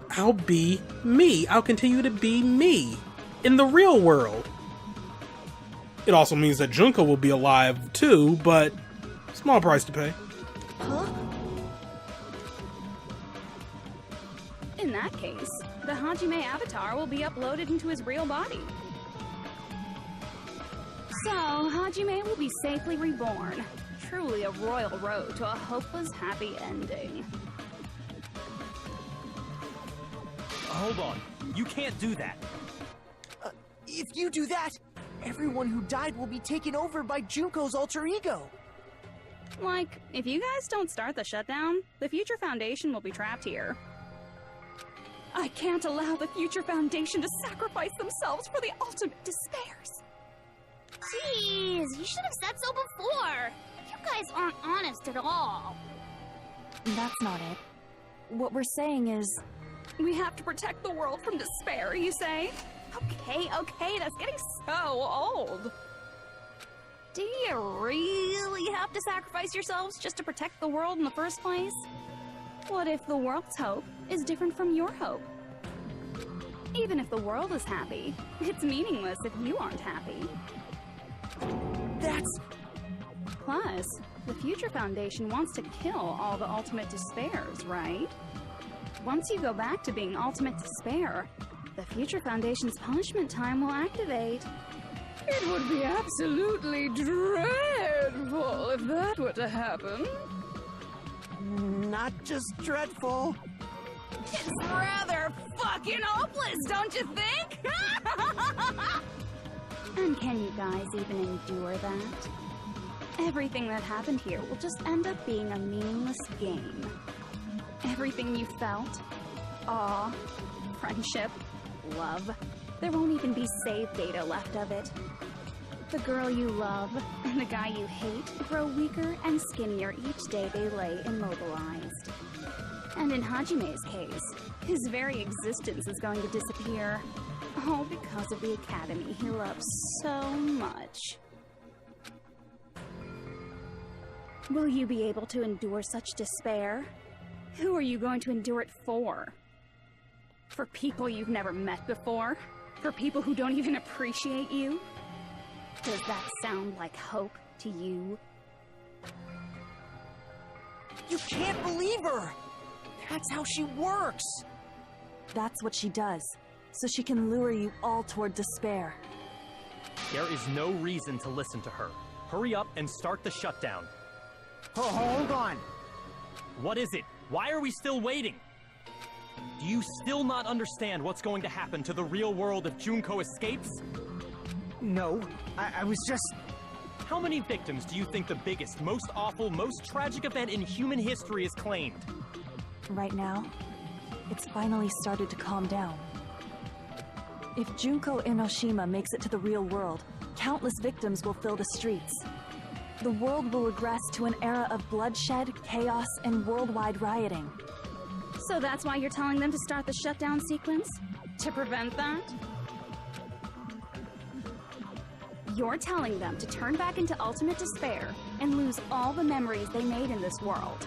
I'll be me. I'll continue to be me in the real world. It also means that Junko will be alive too, but small price to pay. Huh? In that case, the Hajime avatar will be uploaded into his real body. So, Hajime will be safely reborn. Truly a royal road to a hopeless happy ending. Hold on. You can't do that. If you do that, everyone who died will be taken over by Junko's alter ego. Like, if you guys don't start the shutdown, the Future Foundation will be trapped here. I can't allow the Future Foundation to sacrifice themselves for the ultimate despairs. Jeez, you should have said so before. You guys aren't honest at all. That's not it. What we're saying is... We have to protect the world from despair, you say? Okay, that's getting so old. Do you really have to sacrifice yourselves just to protect the world in the first place? What if the world's hope is different from your hope? Even if the world is happy, it's meaningless if you aren't happy. That's... Plus, the Future Foundation wants to kill all the ultimate despairs, right? Once you go back to being ultimate despair, the Future Foundation's punishment time will activate. It would be absolutely dreadful if that were to happen. Not just dreadful. It's rather fucking hopeless, don't you think? And can you guys even endure that? Everything that happened here will just end up being a meaningless game. Everything you felt, awe, friendship, love, there won't even be save data left of it. The girl you love and the guy you hate grow weaker and skinnier each day they lay immobilized. And in Hajime's case, his very existence is going to disappear. All because of the academy he loves so much. Will you be able to endure such despair? Who are you going to endure it for? For people you've never met before? For people who don't even appreciate you? Does that sound like hope to you? You can't believe her! That's how she works! That's what she does, so she can lure you all toward despair. There is no reason to listen to her. Hurry up and start the shutdown. Oh, hold on! What is it? Why are we still waiting? Do you still not understand what's going to happen to the real world if Junko escapes? No, I was just... How many victims do you think the biggest, most awful, most tragic event in human history has claimed? Right now, it's finally started to calm down. If Junko Inoshima makes it to the real world, countless victims will fill the streets. The world will regress to an era of bloodshed, chaos, and worldwide rioting. So that's why you're telling them to start the shutdown sequence? To prevent that? You're telling them to turn back into ultimate despair and lose all the memories they made in this world.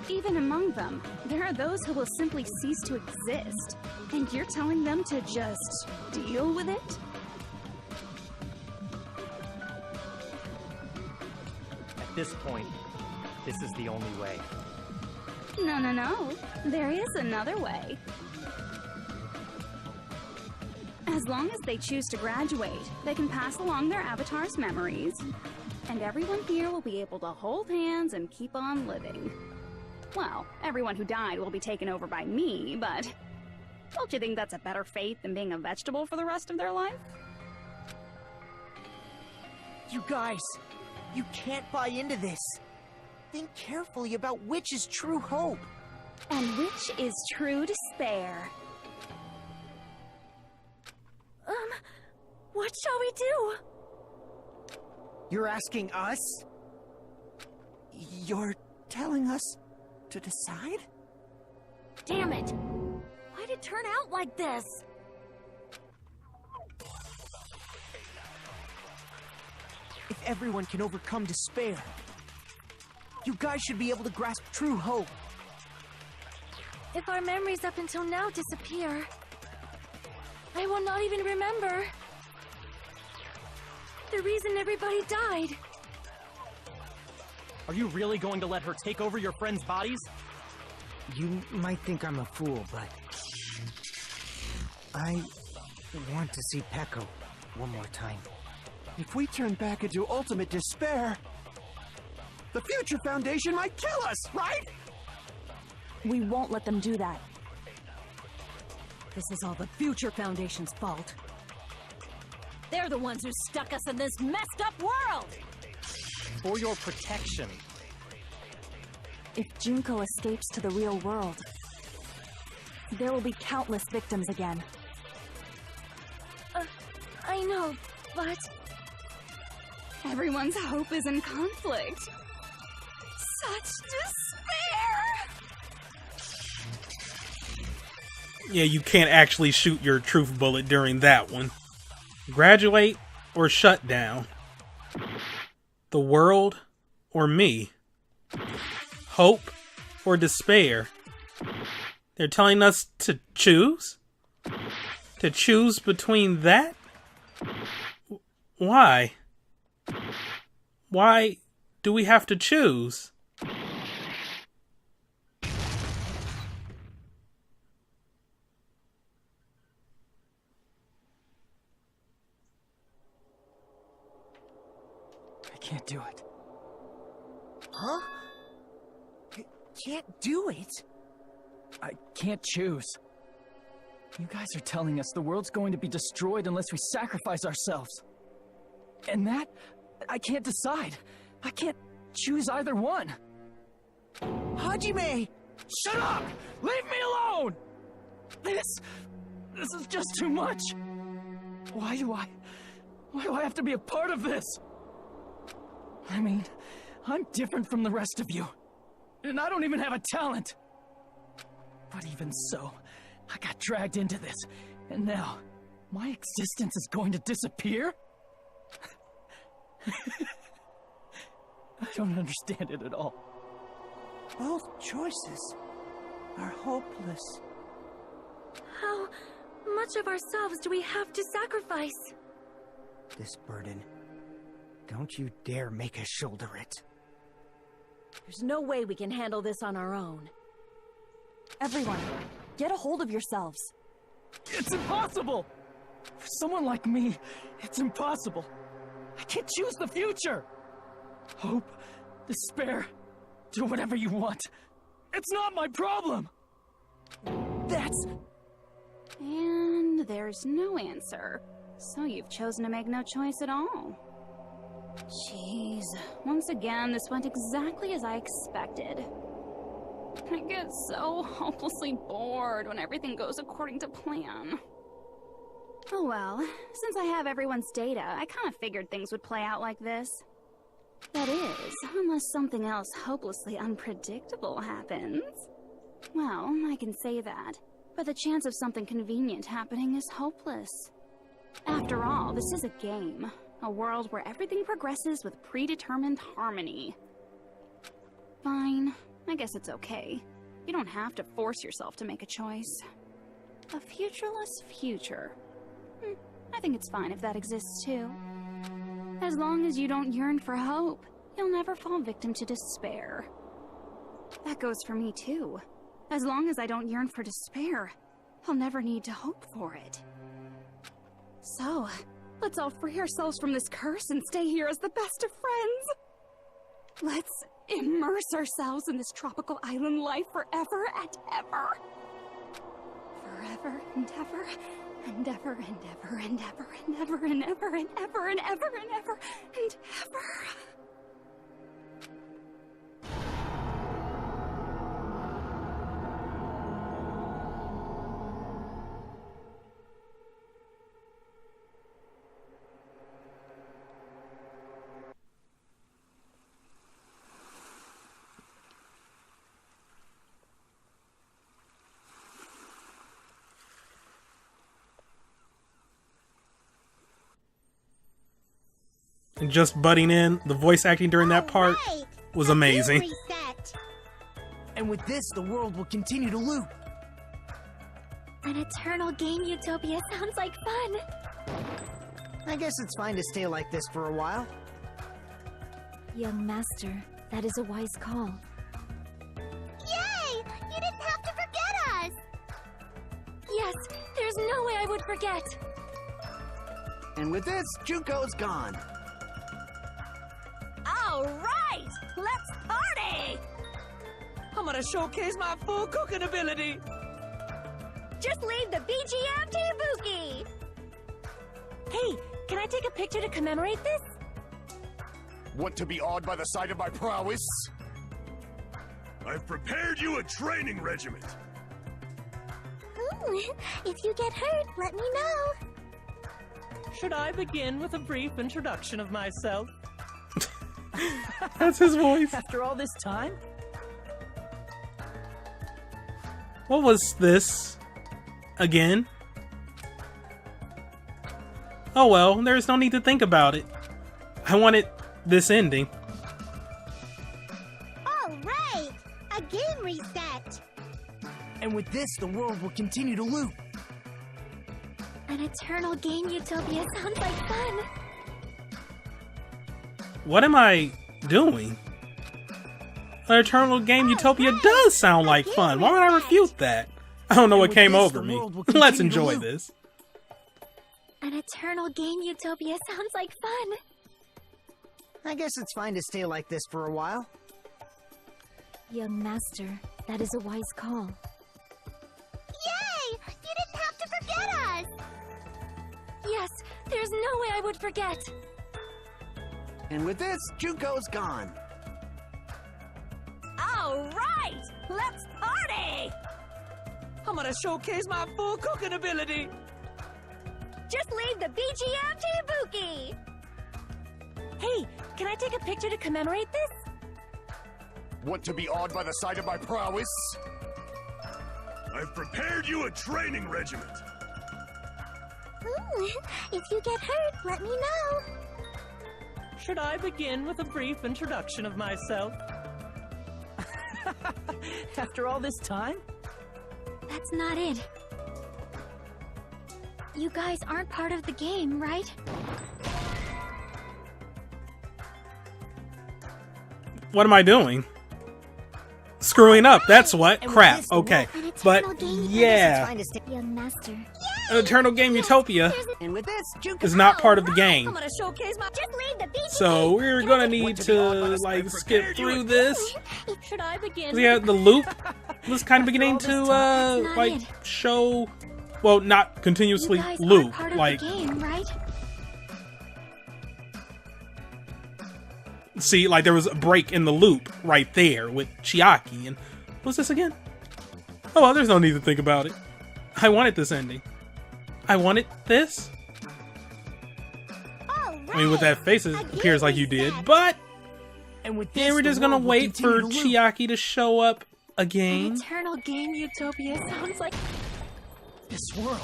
Even among them, there are those who will simply cease to exist. And you're telling them to just deal with it? At this point, this is the only way. No. There is another way. As long as they choose to graduate, they can pass along their avatar's memories, and everyone here will be able to hold hands and keep on living. Well, everyone who died will be taken over by me, but don't you think that's a better fate than being a vegetable for the rest of their life? You guys, you can't buy into this. Think carefully about which is true hope. And which is true despair. What shall we do? You're asking us? You're telling us to decide? Damn it! Why'd it turn out like this? If everyone can overcome despair, you guys should be able to grasp true hope. If our memories up until now disappear, I will not even remember the reason everybody died. Are you really going to let her take over your friends' bodies? You might think I'm a fool, but I want to see Peko one more time. If we turn back into ultimate despair, the Future Foundation might kill us, right? We won't let them do that. This is all the Future Foundation's fault. They're the ones who stuck us in this messed up world! For your protection. If Junko escapes to the real world, there will be countless victims again. I know, but... Everyone's hope is in conflict. Such despair! Yeah, you can't actually shoot your truth bullet during that one. Graduate or shut down? The world or me? Hope or despair? They're telling us to choose? To choose between that? Why? Why do we have to choose? I can't do it. Huh? Can't do it? I can't choose. You guys are telling us the world's going to be destroyed unless we sacrifice ourselves. And that, I can't decide. I can't choose either one. Hajime! Shut up! Leave me alone! This is just too much. Why do I have to be a part of this? I mean, I'm different from the rest of you. And I don't even have a talent. But even so, I got dragged into this. And now, my existence is going to disappear? I don't understand it at all. Both choices are hopeless. How much of ourselves do we have to sacrifice? This burden, don't you dare make us shoulder it. There's no way we can handle this on our own. Everyone, get a hold of yourselves. It's impossible! For someone like me, it's impossible. I can't choose the future! Hope, despair, do whatever you want. It's not my problem! That's... And there's no answer. So you've chosen to make no choice at all. Jeez. Once again, this went exactly as I expected. I get so hopelessly bored when everything goes according to plan. Oh well, since I have everyone's data, I kind of figured things would play out like this. That is, unless something else hopelessly unpredictable happens. Well, I can say that, but the chance of something convenient happening is hopeless. After all, this is a game. A world where everything progresses with predetermined harmony. Fine. I guess it's okay. You don't have to force yourself to make a choice. A futureless future. I think it's fine if that exists too. As long as you don't yearn for hope, you'll never fall victim to despair. That goes for me too. As long as I don't yearn for despair, I'll never need to hope for it. So, let's all free ourselves from this curse and stay here as the best of friends. Let's immerse ourselves in this tropical island life forever and ever. Forever and ever and ever and ever and ever and ever and ever and ever and ever and ever and ever. And just butting in, the voice acting during that part was amazing. And with this, the world will continue to loop. An eternal game utopia sounds like fun. I guess it's fine to stay like this for a while. Young master, that is a wise call. Yay! You didn't have to forget us! Yes, there's no way I would forget. And with this, Juko's gone. All right! Let's party! I'm gonna showcase my full cooking ability. Just leave the BGM to Ibuki! Hey, can I take a picture to commemorate this? Want to be awed by the sight of my prowess? I've prepared you a training regiment. If you get hurt, let me know. Should I begin with a brief introduction of myself? That's his voice. After all this time? What was this? Again? Oh well, there's no need to think about it. I wanted this ending. All right! A game reset! And with this, the world will continue to loop. An eternal game utopia sounds like fun. What am I doing? An Eternal Game Utopia does sound like fun. Why would I refute that? I don't know what came over me. Let's enjoy this. An eternal game utopia sounds like fun. I guess it's fine to stay like this for a while. Young master, that is a wise call. Yay! You didn't have to forget us! Yes, there's no way I would forget. And with this, Juko's gone. All right! Let's party! I'm gonna showcase my full cooking ability. Just leave the BGM to Ibuki! Hey, can I take a picture to commemorate this? Want to be awed by the sight of my prowess? I've prepared you a training regiment. If you get hurt, let me know. Should I begin with a brief introduction of myself? After all this time? That's not it. You guys aren't part of the game, right? What am I doing? Screwing up, that's what. Crap, okay. But, yeah. Young master. An Eternal Game Utopia And with this, Juko is not part of the I'm game. gonna showcase my... Just leave the BGM! So, we're gonna need to, like, skip through this. Should I begin? Yeah, the loop was kind of beginning to, like, show... Well, not continuously You guys loop. aren't part of Like, the game, right? see, like, there was a break in the loop right there with Chiaki. And what's this again? Oh, well, there's no need to think about it. I wanted this ending. I wanted this. I mean, with that face, it appears like you did, but And with yeah, this, we're the just gonna world will wait for continue to loop. Chiaki to show up A An game? eternal game utopia sounds like... This world.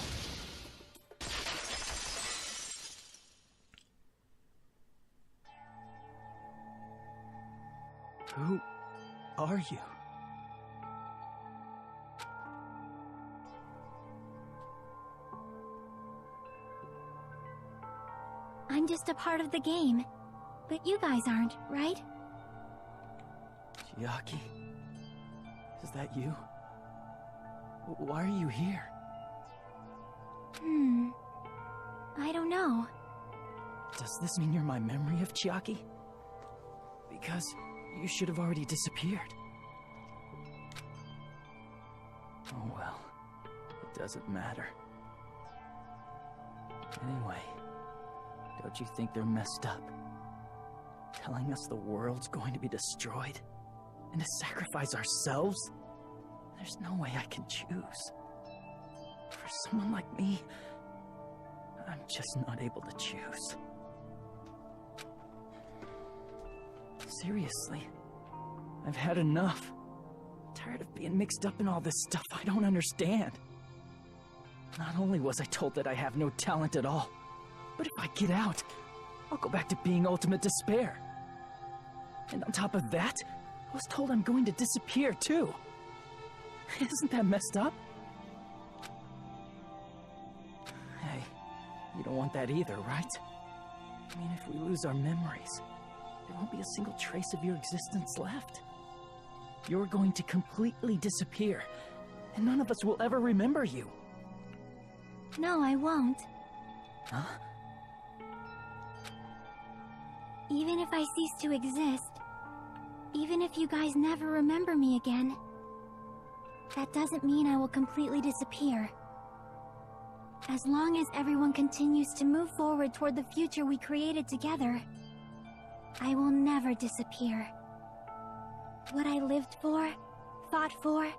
Who are you? I'm just a part of the game. But you guys aren't, right? Chiaki? Is that you? Why are you here? I don't know. Does this mean you're my memory of Chiaki? Because you should have already disappeared. Oh well, it doesn't matter. Anyway, don't you think they're messed up? Telling us the world's going to be destroyed? And to sacrifice ourselves? There's no way I can choose. For someone like me, I'm just not able to choose. Seriously, I've had enough. Tired of being mixed up in all this stuff I don't understand. Not only was I told that I have no talent at all, but if I get out, I'll go back to being ultimate despair. And on top of that, I was told I'm going to disappear too. Isn't that messed up? Hey, you don't want that either, right? I mean, if we lose our memories, there won't be a single trace of your existence left. You're going to completely disappear, and none of us will ever remember you. No, I won't. Huh? Even if I cease to exist, even if you guys never remember me again, that doesn't mean I will completely disappear. As long as everyone continues to move forward toward the future we created together, I will never disappear. What I lived for, fought for,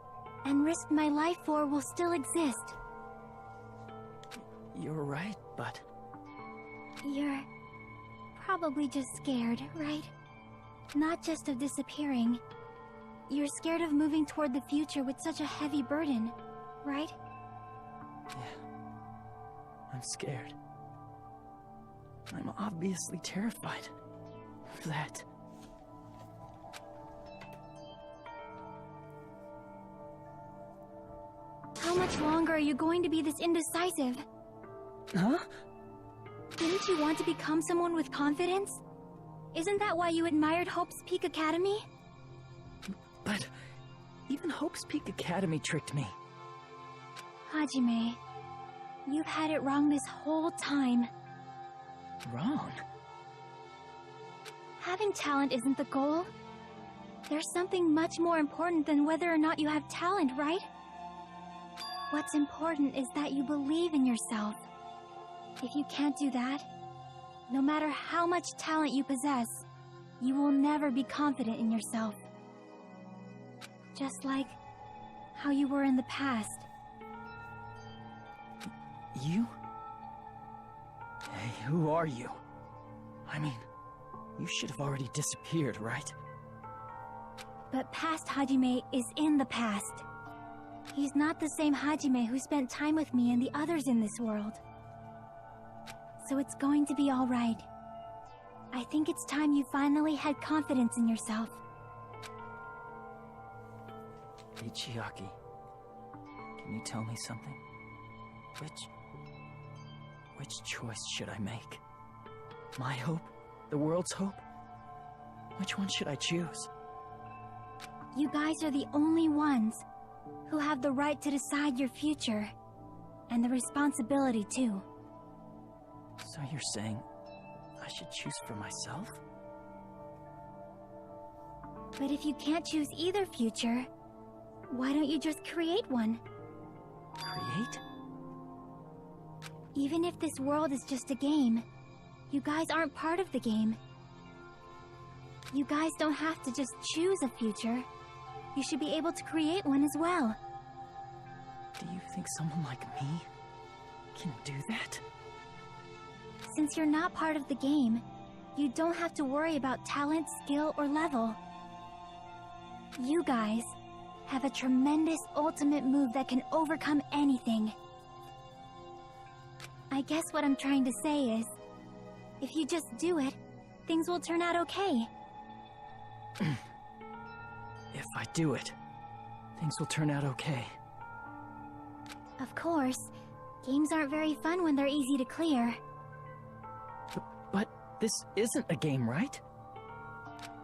and risked my life for will still exist. You're right, but... You're probably just scared, right? Not just of disappearing. You're scared of moving toward the future with such a heavy burden, right? Yeah. I'm scared. I'm obviously terrified of that. How much longer are you going to be this indecisive? Huh? Didn't you want to become someone with confidence? Isn't that why you admired Hope's Peak Academy? But even Hope's Peak Academy tricked me. Hajime, you've had it wrong this whole time. Wrong? Having talent isn't the goal. There's something much more important than whether or not you have talent, right? What's important is that you believe in yourself. If you can't do that, no matter how much talent you possess, you will never be confident in yourself. Just like how you were in the past. You? Hey, who are you? I mean, you should have already disappeared, right? But past Hajime is in the past. He's not the same Hajime who spent time with me and the others in this world. So it's going to be all right. I think it's time you finally had confidence in yourself. Hey, Chiaki. Can you tell me something? Which choice should I make? My hope? The world's hope? Which one should I choose? You guys are the only ones who have the right to decide your future. And the responsibility, too. So you're saying I should choose for myself? But if you can't choose either future, why don't you just create one? Create? Even if this world is just a game, you guys aren't part of the game. You guys don't have to just choose a future. You should be able to create one as well. Do you think someone like me can do that? Since you're not part of the game, you don't have to worry about talent, skill, or level. You guys have a tremendous ultimate move that can overcome anything. I guess what I'm trying to say is, if you just do it, things will turn out okay. If I do it, things will turn out okay. Of course, games aren't very fun when they're easy to clear. But this isn't a game, right?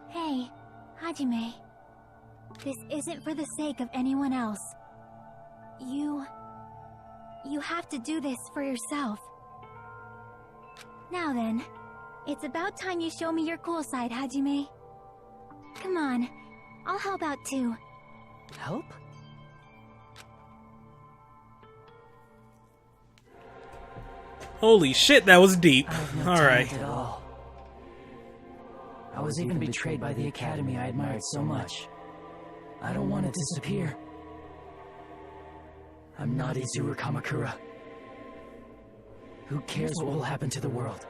Hey, Hajime. This isn't for the sake of anyone else. You have to do this for yourself. Now then, it's about time you show me your cool side, Hajime. Come on, I'll help out too. Help? Holy shit, that was deep. I have no Alright. talent at all. I was even betrayed by the academy I admired so much. I don't want to disappear. I'm not Izuru Kamakura. Who cares what will happen to the world?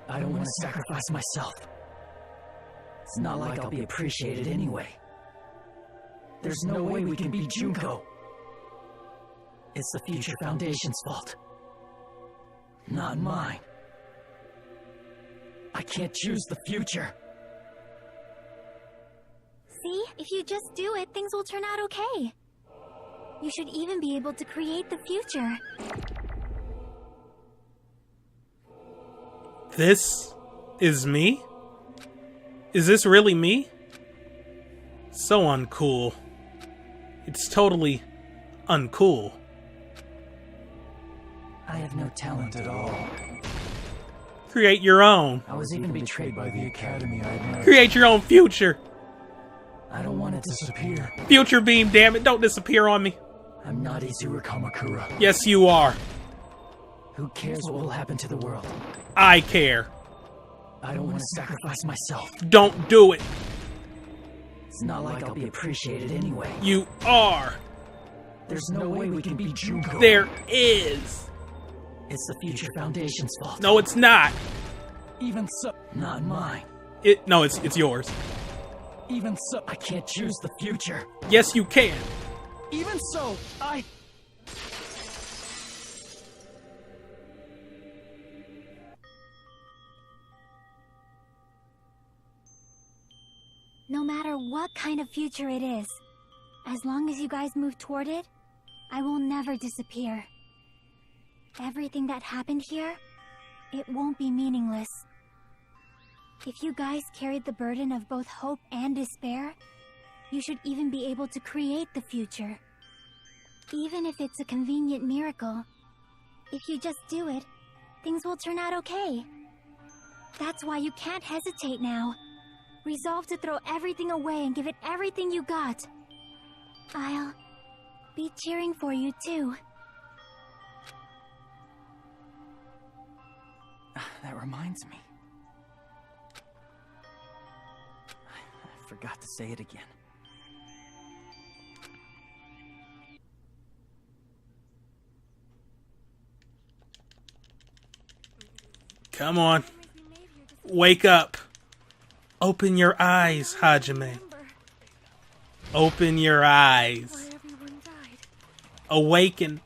I don't want to sacrifice myself. It's not like I'll be appreciated anyway. There's no way we can beat Junko. It's the Future Foundation's fault. Not mine. I can't choose the future. See? If you just do it, things will turn out okay. You should even be able to create the future. This is me? Is this really me? So uncool. It's totally uncool. I have no talent at all. Create your own. I was even betrayed by the academy I admired. Create your own future. I don't want to disappear. Future beam, damn it, don't disappear on me. I'm not Izuru Kamakura. Yes, you are. Who cares what will happen to the world? I care. I don't want to sacrifice myself. Don't do it. It's not like I'll be appreciated anyway. You are. There's no way we can beat Junko. There is. It's the Future Foundation's fault. No, it's not. Even so, not mine. No, it's yours. Even so, I can't choose the future. Yes, you can. Even so, No matter what kind of future it is, as long as you guys move toward it, I will never disappear. Everything that happened here, it won't be meaningless. If you guys carried the burden of both hope and despair, you should even be able to create the future. Even if it's a convenient miracle, if you just do it, things will turn out okay. That's why you can't hesitate now. Resolve to throw everything away and give it everything you got. I'll be cheering for you too. That reminds me. I forgot to say it again. Come on. Wake up. Open your eyes, Hajime. Open your eyes. Awaken.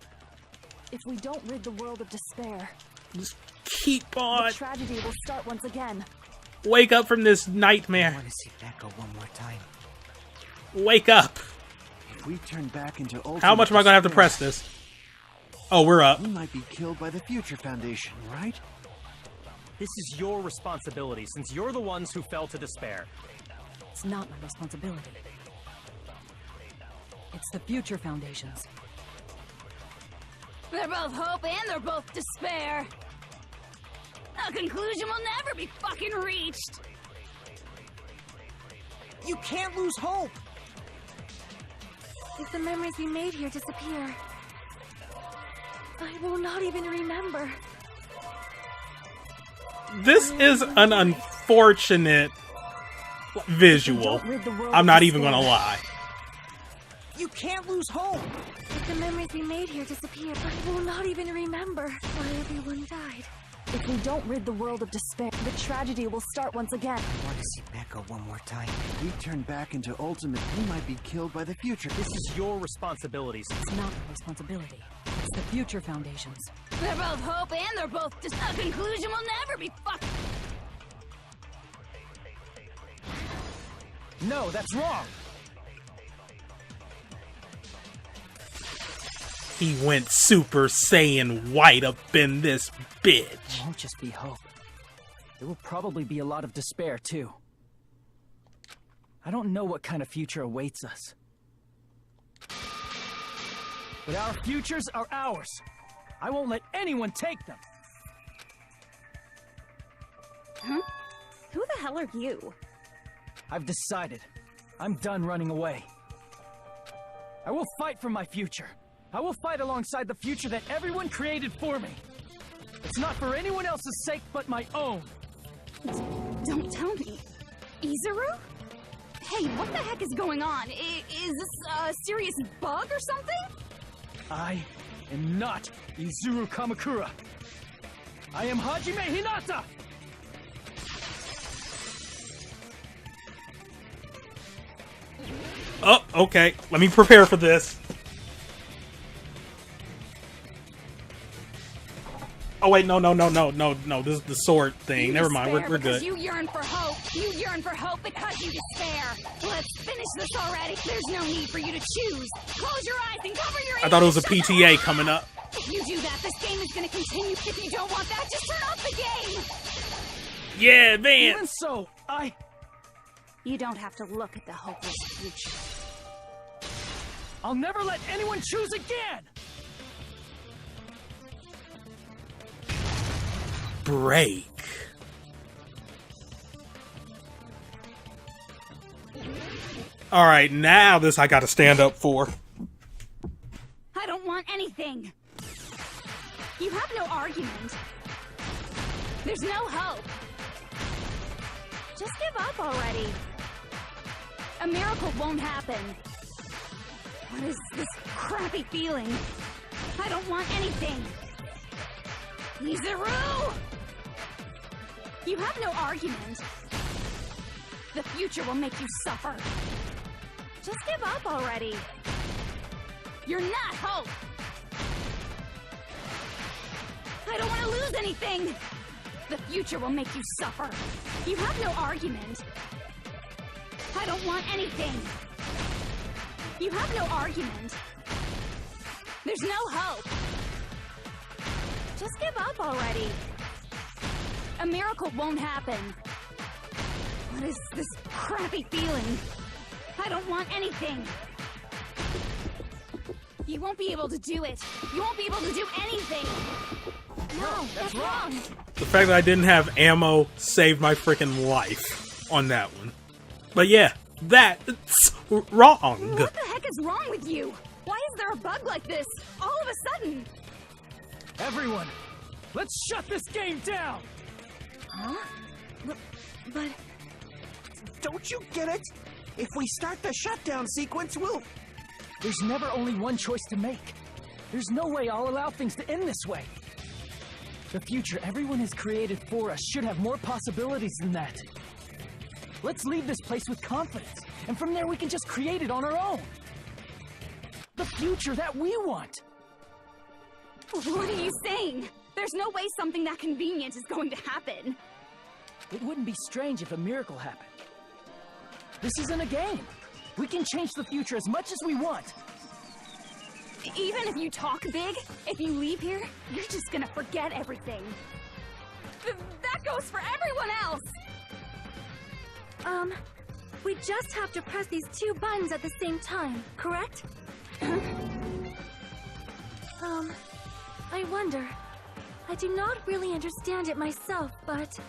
If we don't rid the world of despair, Just keep on. the tragedy will start once again. Wake up from this nightmare. I want to see that go one more time. Wake up. If we turn back into ultimate How much am I going to have to despair, press this? Oh, we're up. We might be killed by the Future Foundation, right? This is your responsibility, since you're the ones who fell to despair. It's not my responsibility. It's the Future Foundation's. They're both hope and they're both despair. A conclusion will never be fucking reached. You can't lose hope! If the memories we made here disappear, I will not even remember. This is an unfortunate visual. I'm not even going to lie. You can't lose hope! If the memories we made here disappear, I will not even remember why everyone died. If we don't rid the world of despair, the tragedy will start once again. I want to see Mecha one more time. If we turn back into Ultimate, we might be killed by the future. This is your responsibilities. It's not a responsibility. It's the Future Foundation's. They're both hope and they're both just a conclusion will never be fucked. No, that's wrong. He went Super Saiyan white up in this bitch. It won't just be hope. There will probably be a lot of despair, too. I don't know what kind of future awaits us. But our futures are ours. I won't let anyone take them. Huh? Who the hell are you? I've decided. I'm done running away. I will fight for my future. I will fight alongside the future that everyone created for me. It's not for anyone else's sake but my own. Don't tell me. Izuru? Hey, what the heck is going on? Is this a serious bug or something? I am not Izuru Kamakura. I am Hajime Hinata! Oh, okay. Let me prepare for this. Oh wait, no. This is the sword thing. You Never mind. despair We're because good. You yearn for hope. You yearn for hope because you despair. Let's finish this already. There's no need for you to choose. Close your eyes and cover your ears. I thought it was a Shut the PTA fuck coming up. If you do that, this game is going to continue. If you don't want that, just turn off the game. Yeah, man. Even so, You don't have to look at the hopeless future. I'll never let anyone choose again! Break. Alright, now this I gotta stand up for. I don't want anything. You have no argument. There's no hope. Just give up already. A miracle won't happen. What is this crappy feeling? I don't want anything. Izuru! You have no argument. The future will make you suffer. Just give up already. You're not hope. I don't want to lose anything. The future will make you suffer. You have no argument. I don't want anything. You have no argument. There's no hope. Just give up already. A miracle won't happen. What is this crappy feeling? I don't want anything. You won't be able to do it. You won't be able to do anything. No, that's wrong. The fact that I didn't have ammo saved my freaking life on that one. But yeah, that's wrong. What the heck is wrong with you? Why is there a bug like this all of a sudden? Everyone, let's shut this game down! Huh? But... Don't you get it? If we start the shutdown sequence, we'll... There's never only one choice to make. There's no way I'll allow things to end this way. The future everyone has created for us should have more possibilities than that. Let's leave this place with confidence, and from there we can just create it on our own. The future that we want. What are you saying? There's no way something that convenient is going to happen. It wouldn't be strange if a miracle happened. This isn't a game. We can change the future as much as we want. Even if you talk big, if you leave here, you're just gonna forget everything. That goes for everyone else! We just have to press these two buttons at the same time, correct? I wonder. I do not really understand it myself, but...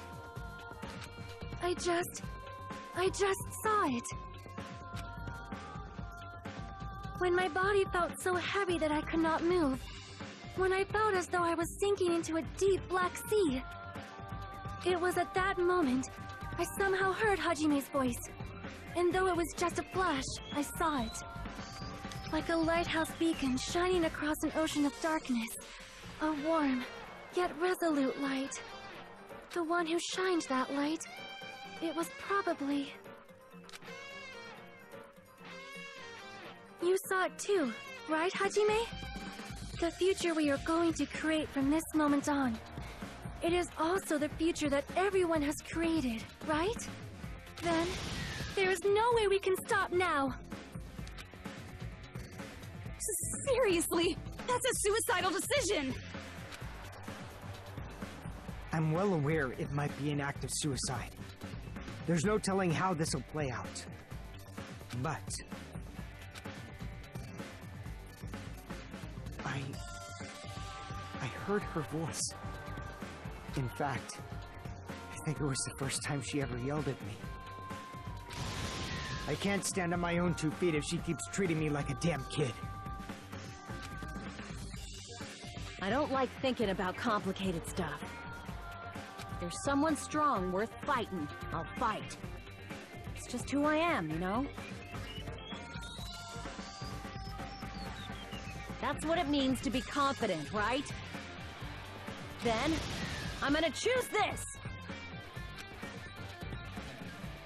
I just saw it. When my body felt so heavy that I could not move. When I felt as though I was sinking into a deep black sea. It was at that moment I somehow heard Hajime's voice. And though it was just a flash, I saw it. Like a lighthouse beacon shining across an ocean of darkness. A warm, yet resolute light. The one who shined that light, it was probably... You saw it too, right, Hajime? The future we are going to create from this moment on. It is also the future that everyone has created, right? Then, there is no way we can stop now. Seriously, that's a suicidal decision! I'm well aware it might be an act of suicide. There's no telling how this will play out. But... I heard her voice. In fact, I think it was the first time she ever yelled at me. I can't stand on my own 2 feet if she keeps treating me like a damn kid. I don't like thinking about complicated stuff. If there's someone strong worth fighting, I'll fight. It's just who I am, you know? That's what it means to be confident, right? Then, I'm gonna choose this!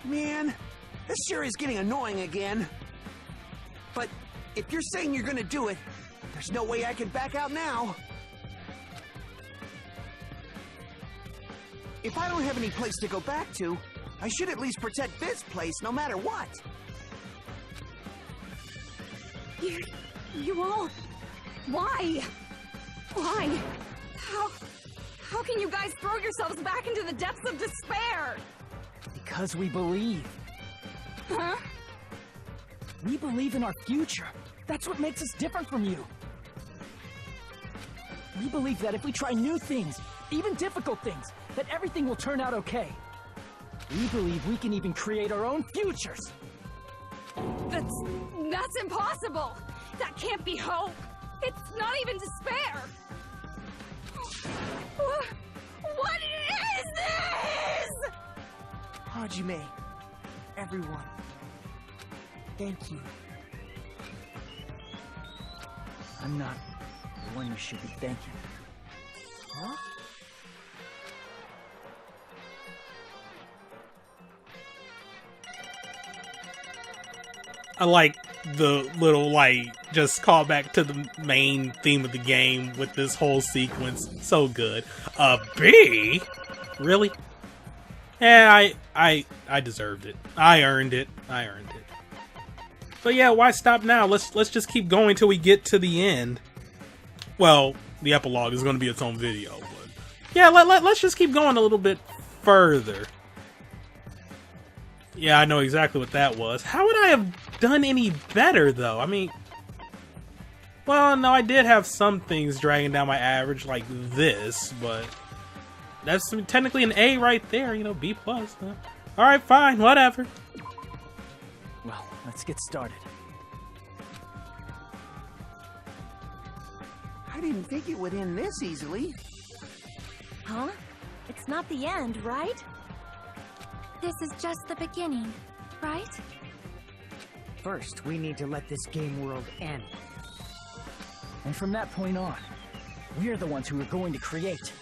Man, this sure is getting annoying again. But if you're saying you're gonna do it, there's no way I can back out now. If I don't have any place to go back to, I should at least protect this place no matter what. You all... Why? Why? How can you guys throw yourselves back into the depths of despair? Because we believe. Huh? We believe in our future. That's what makes us different from you. We believe that if we try new things, even difficult things, that everything will turn out okay. We believe we can even create our own futures. That's impossible! That can't be hope! It's not even despair! What is this?! Hajime, everyone, thank you. I'm not the one you should be thanking. Huh? I like the little, just call back to the main theme of the game with this whole sequence. So good. B? Really? Yeah, I deserved it. I earned it. But yeah, why stop now? Let's just keep going till we get to the end. Well, the epilogue is going to be its own video, but yeah, let's just keep going a little bit further. Yeah, I know exactly what that was. How would I have done any better, though? I mean, well, no, I did have some things dragging down my average like this, but that's technically an A right there, you know, B+. Alright, fine, whatever. Well, let's get started. I didn't think it would end this easily. Huh? It's not the end, right? This is just the beginning, right? First, we need to let this game world end. And from that point on, we're the ones who are going to create.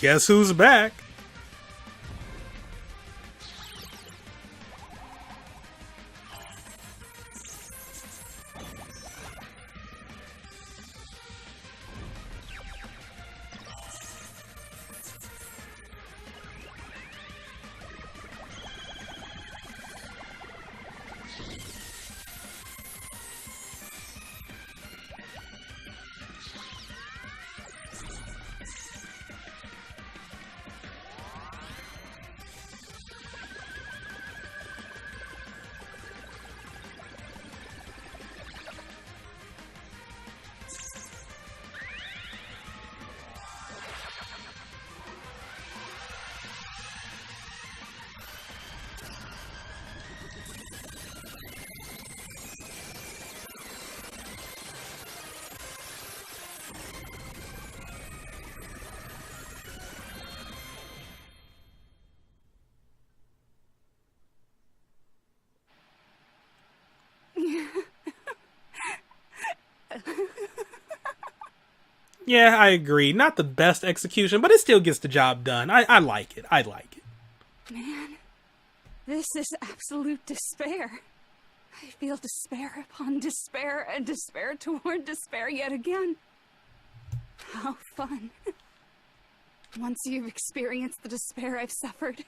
Guess who's back? Yeah, I agree. Not the best execution, but it still gets the job done. I like it. I like it. Man, this is absolute despair. I feel despair upon despair and despair toward despair yet again. How fun. Once you've experienced the despair I've suffered,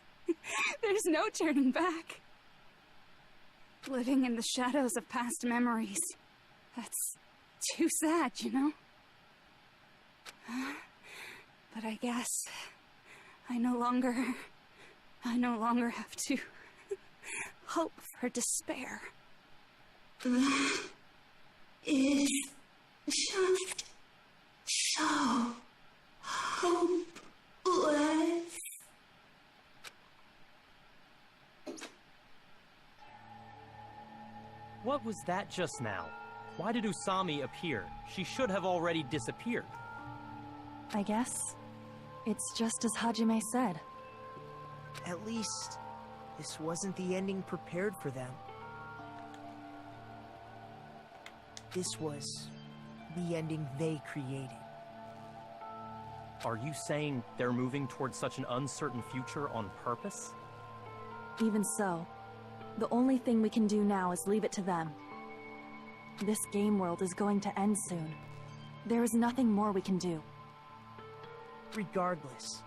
there's no turning back. Living in the shadows of past memories. That's too sad, you know? But I guess I no longer have to hope for despair. That is just so hopeless. What was that just now? Why did Usami appear? She should have already disappeared. I guess it's just as Hajime said. At least, this wasn't the ending prepared for them. This was the ending they created. Are you saying they're moving towards such an uncertain future on purpose? Even so, the only thing we can do now is leave it to them. This game world is going to end soon. There is nothing more we can do. Regardless,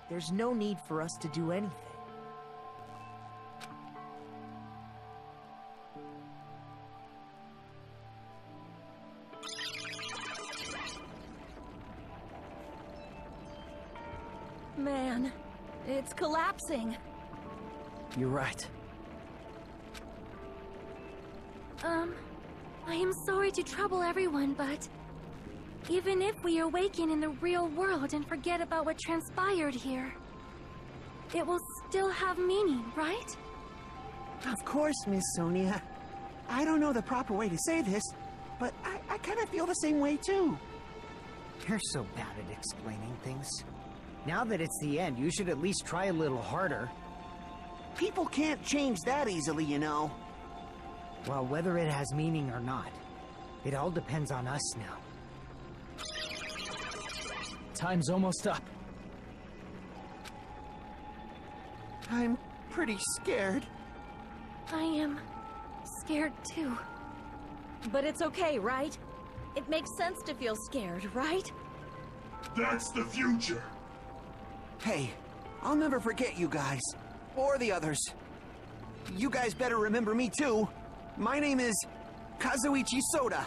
there's no need for us to do anything. Man, it's collapsing. You're right. I am sorry to trouble everyone, but even if we awaken in the real world and forget about what transpired here, it will still have meaning, right? Of course, Miss Sonia. I don't know the proper way to say this, but I kind of feel the same way too. You're so bad at explaining things. Now that it's the end, you should at least try a little harder. People can't change that easily, you know. Well, whether it has meaning or not, it all depends on us now. Time's almost up. I'm pretty scared. I am scared too. But it's okay, right? It makes sense to feel scared, right? That's the future. Hey, I'll never forget you guys. Or the others. You guys better remember me too. My name is Kazuichi Soda.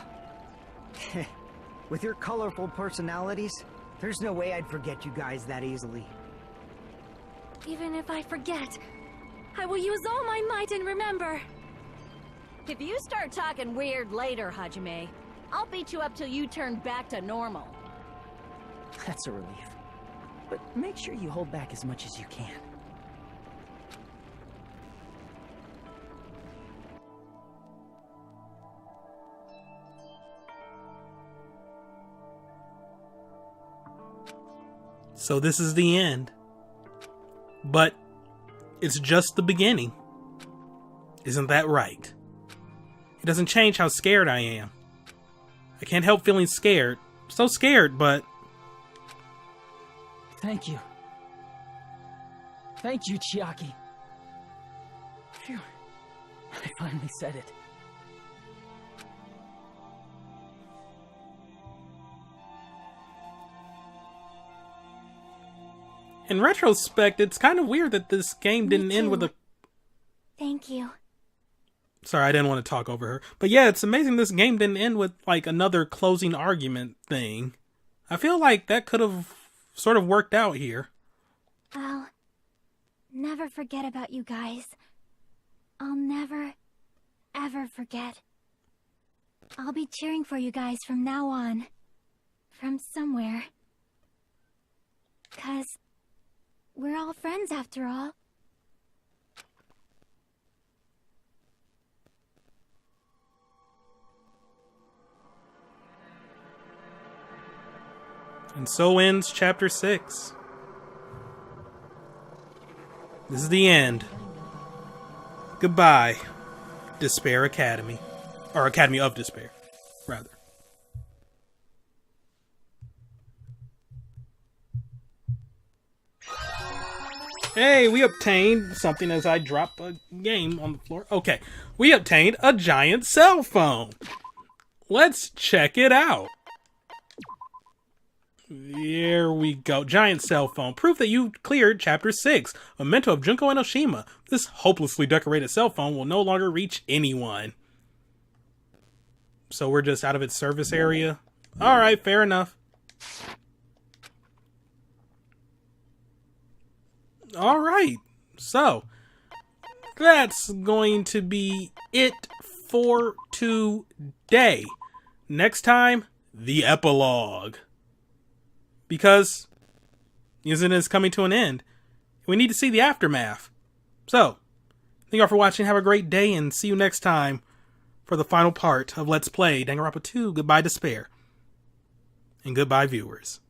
With your colorful personalities, there's no way I'd forget you guys that easily. Even if I forget, I will use all my might and remember. If you start talking weird later, Hajime, I'll beat you up till you turn back to normal. That's a relief. But make sure you hold back as much as you can. So this is the end. But it's just the beginning. Isn't that right? It doesn't change how scared I am. I can't help feeling scared. So scared, but... Thank you. Thank you, Chiaki. Phew. I finally said it. In retrospect, it's kind of weird that this game didn't end with a... Thank you. Sorry, I didn't want to talk over her. But yeah, it's amazing this game didn't end with, like, another closing argument thing. I feel like that could have sort of worked out here. I'll never forget about you guys. I'll never, ever forget. I'll be cheering for you guys from now on. From somewhere. 'Cause we're all friends after all. And so ends Chapter 6. This is the end. Goodbye, Despair Academy. Or Academy of Despair, rather. Hey, we obtained something as I drop a game on the floor. Okay, we obtained a giant cell phone. Let's check it out. There we go. Giant cell phone. Proof that you cleared Chapter 6. Memento of Junko Enoshima. This hopelessly decorated cell phone will no longer reach anyone. So we're just out of its service area. Alright, fair enough. Alright, so that's going to be it for today. Next time, the epilogue. Because Izuna is coming to an end. We need to see the aftermath. So, thank you all for watching. Have a great day and see you next time for the final part of Let's Play Danganronpa 2 Goodbye Despair. And goodbye, viewers.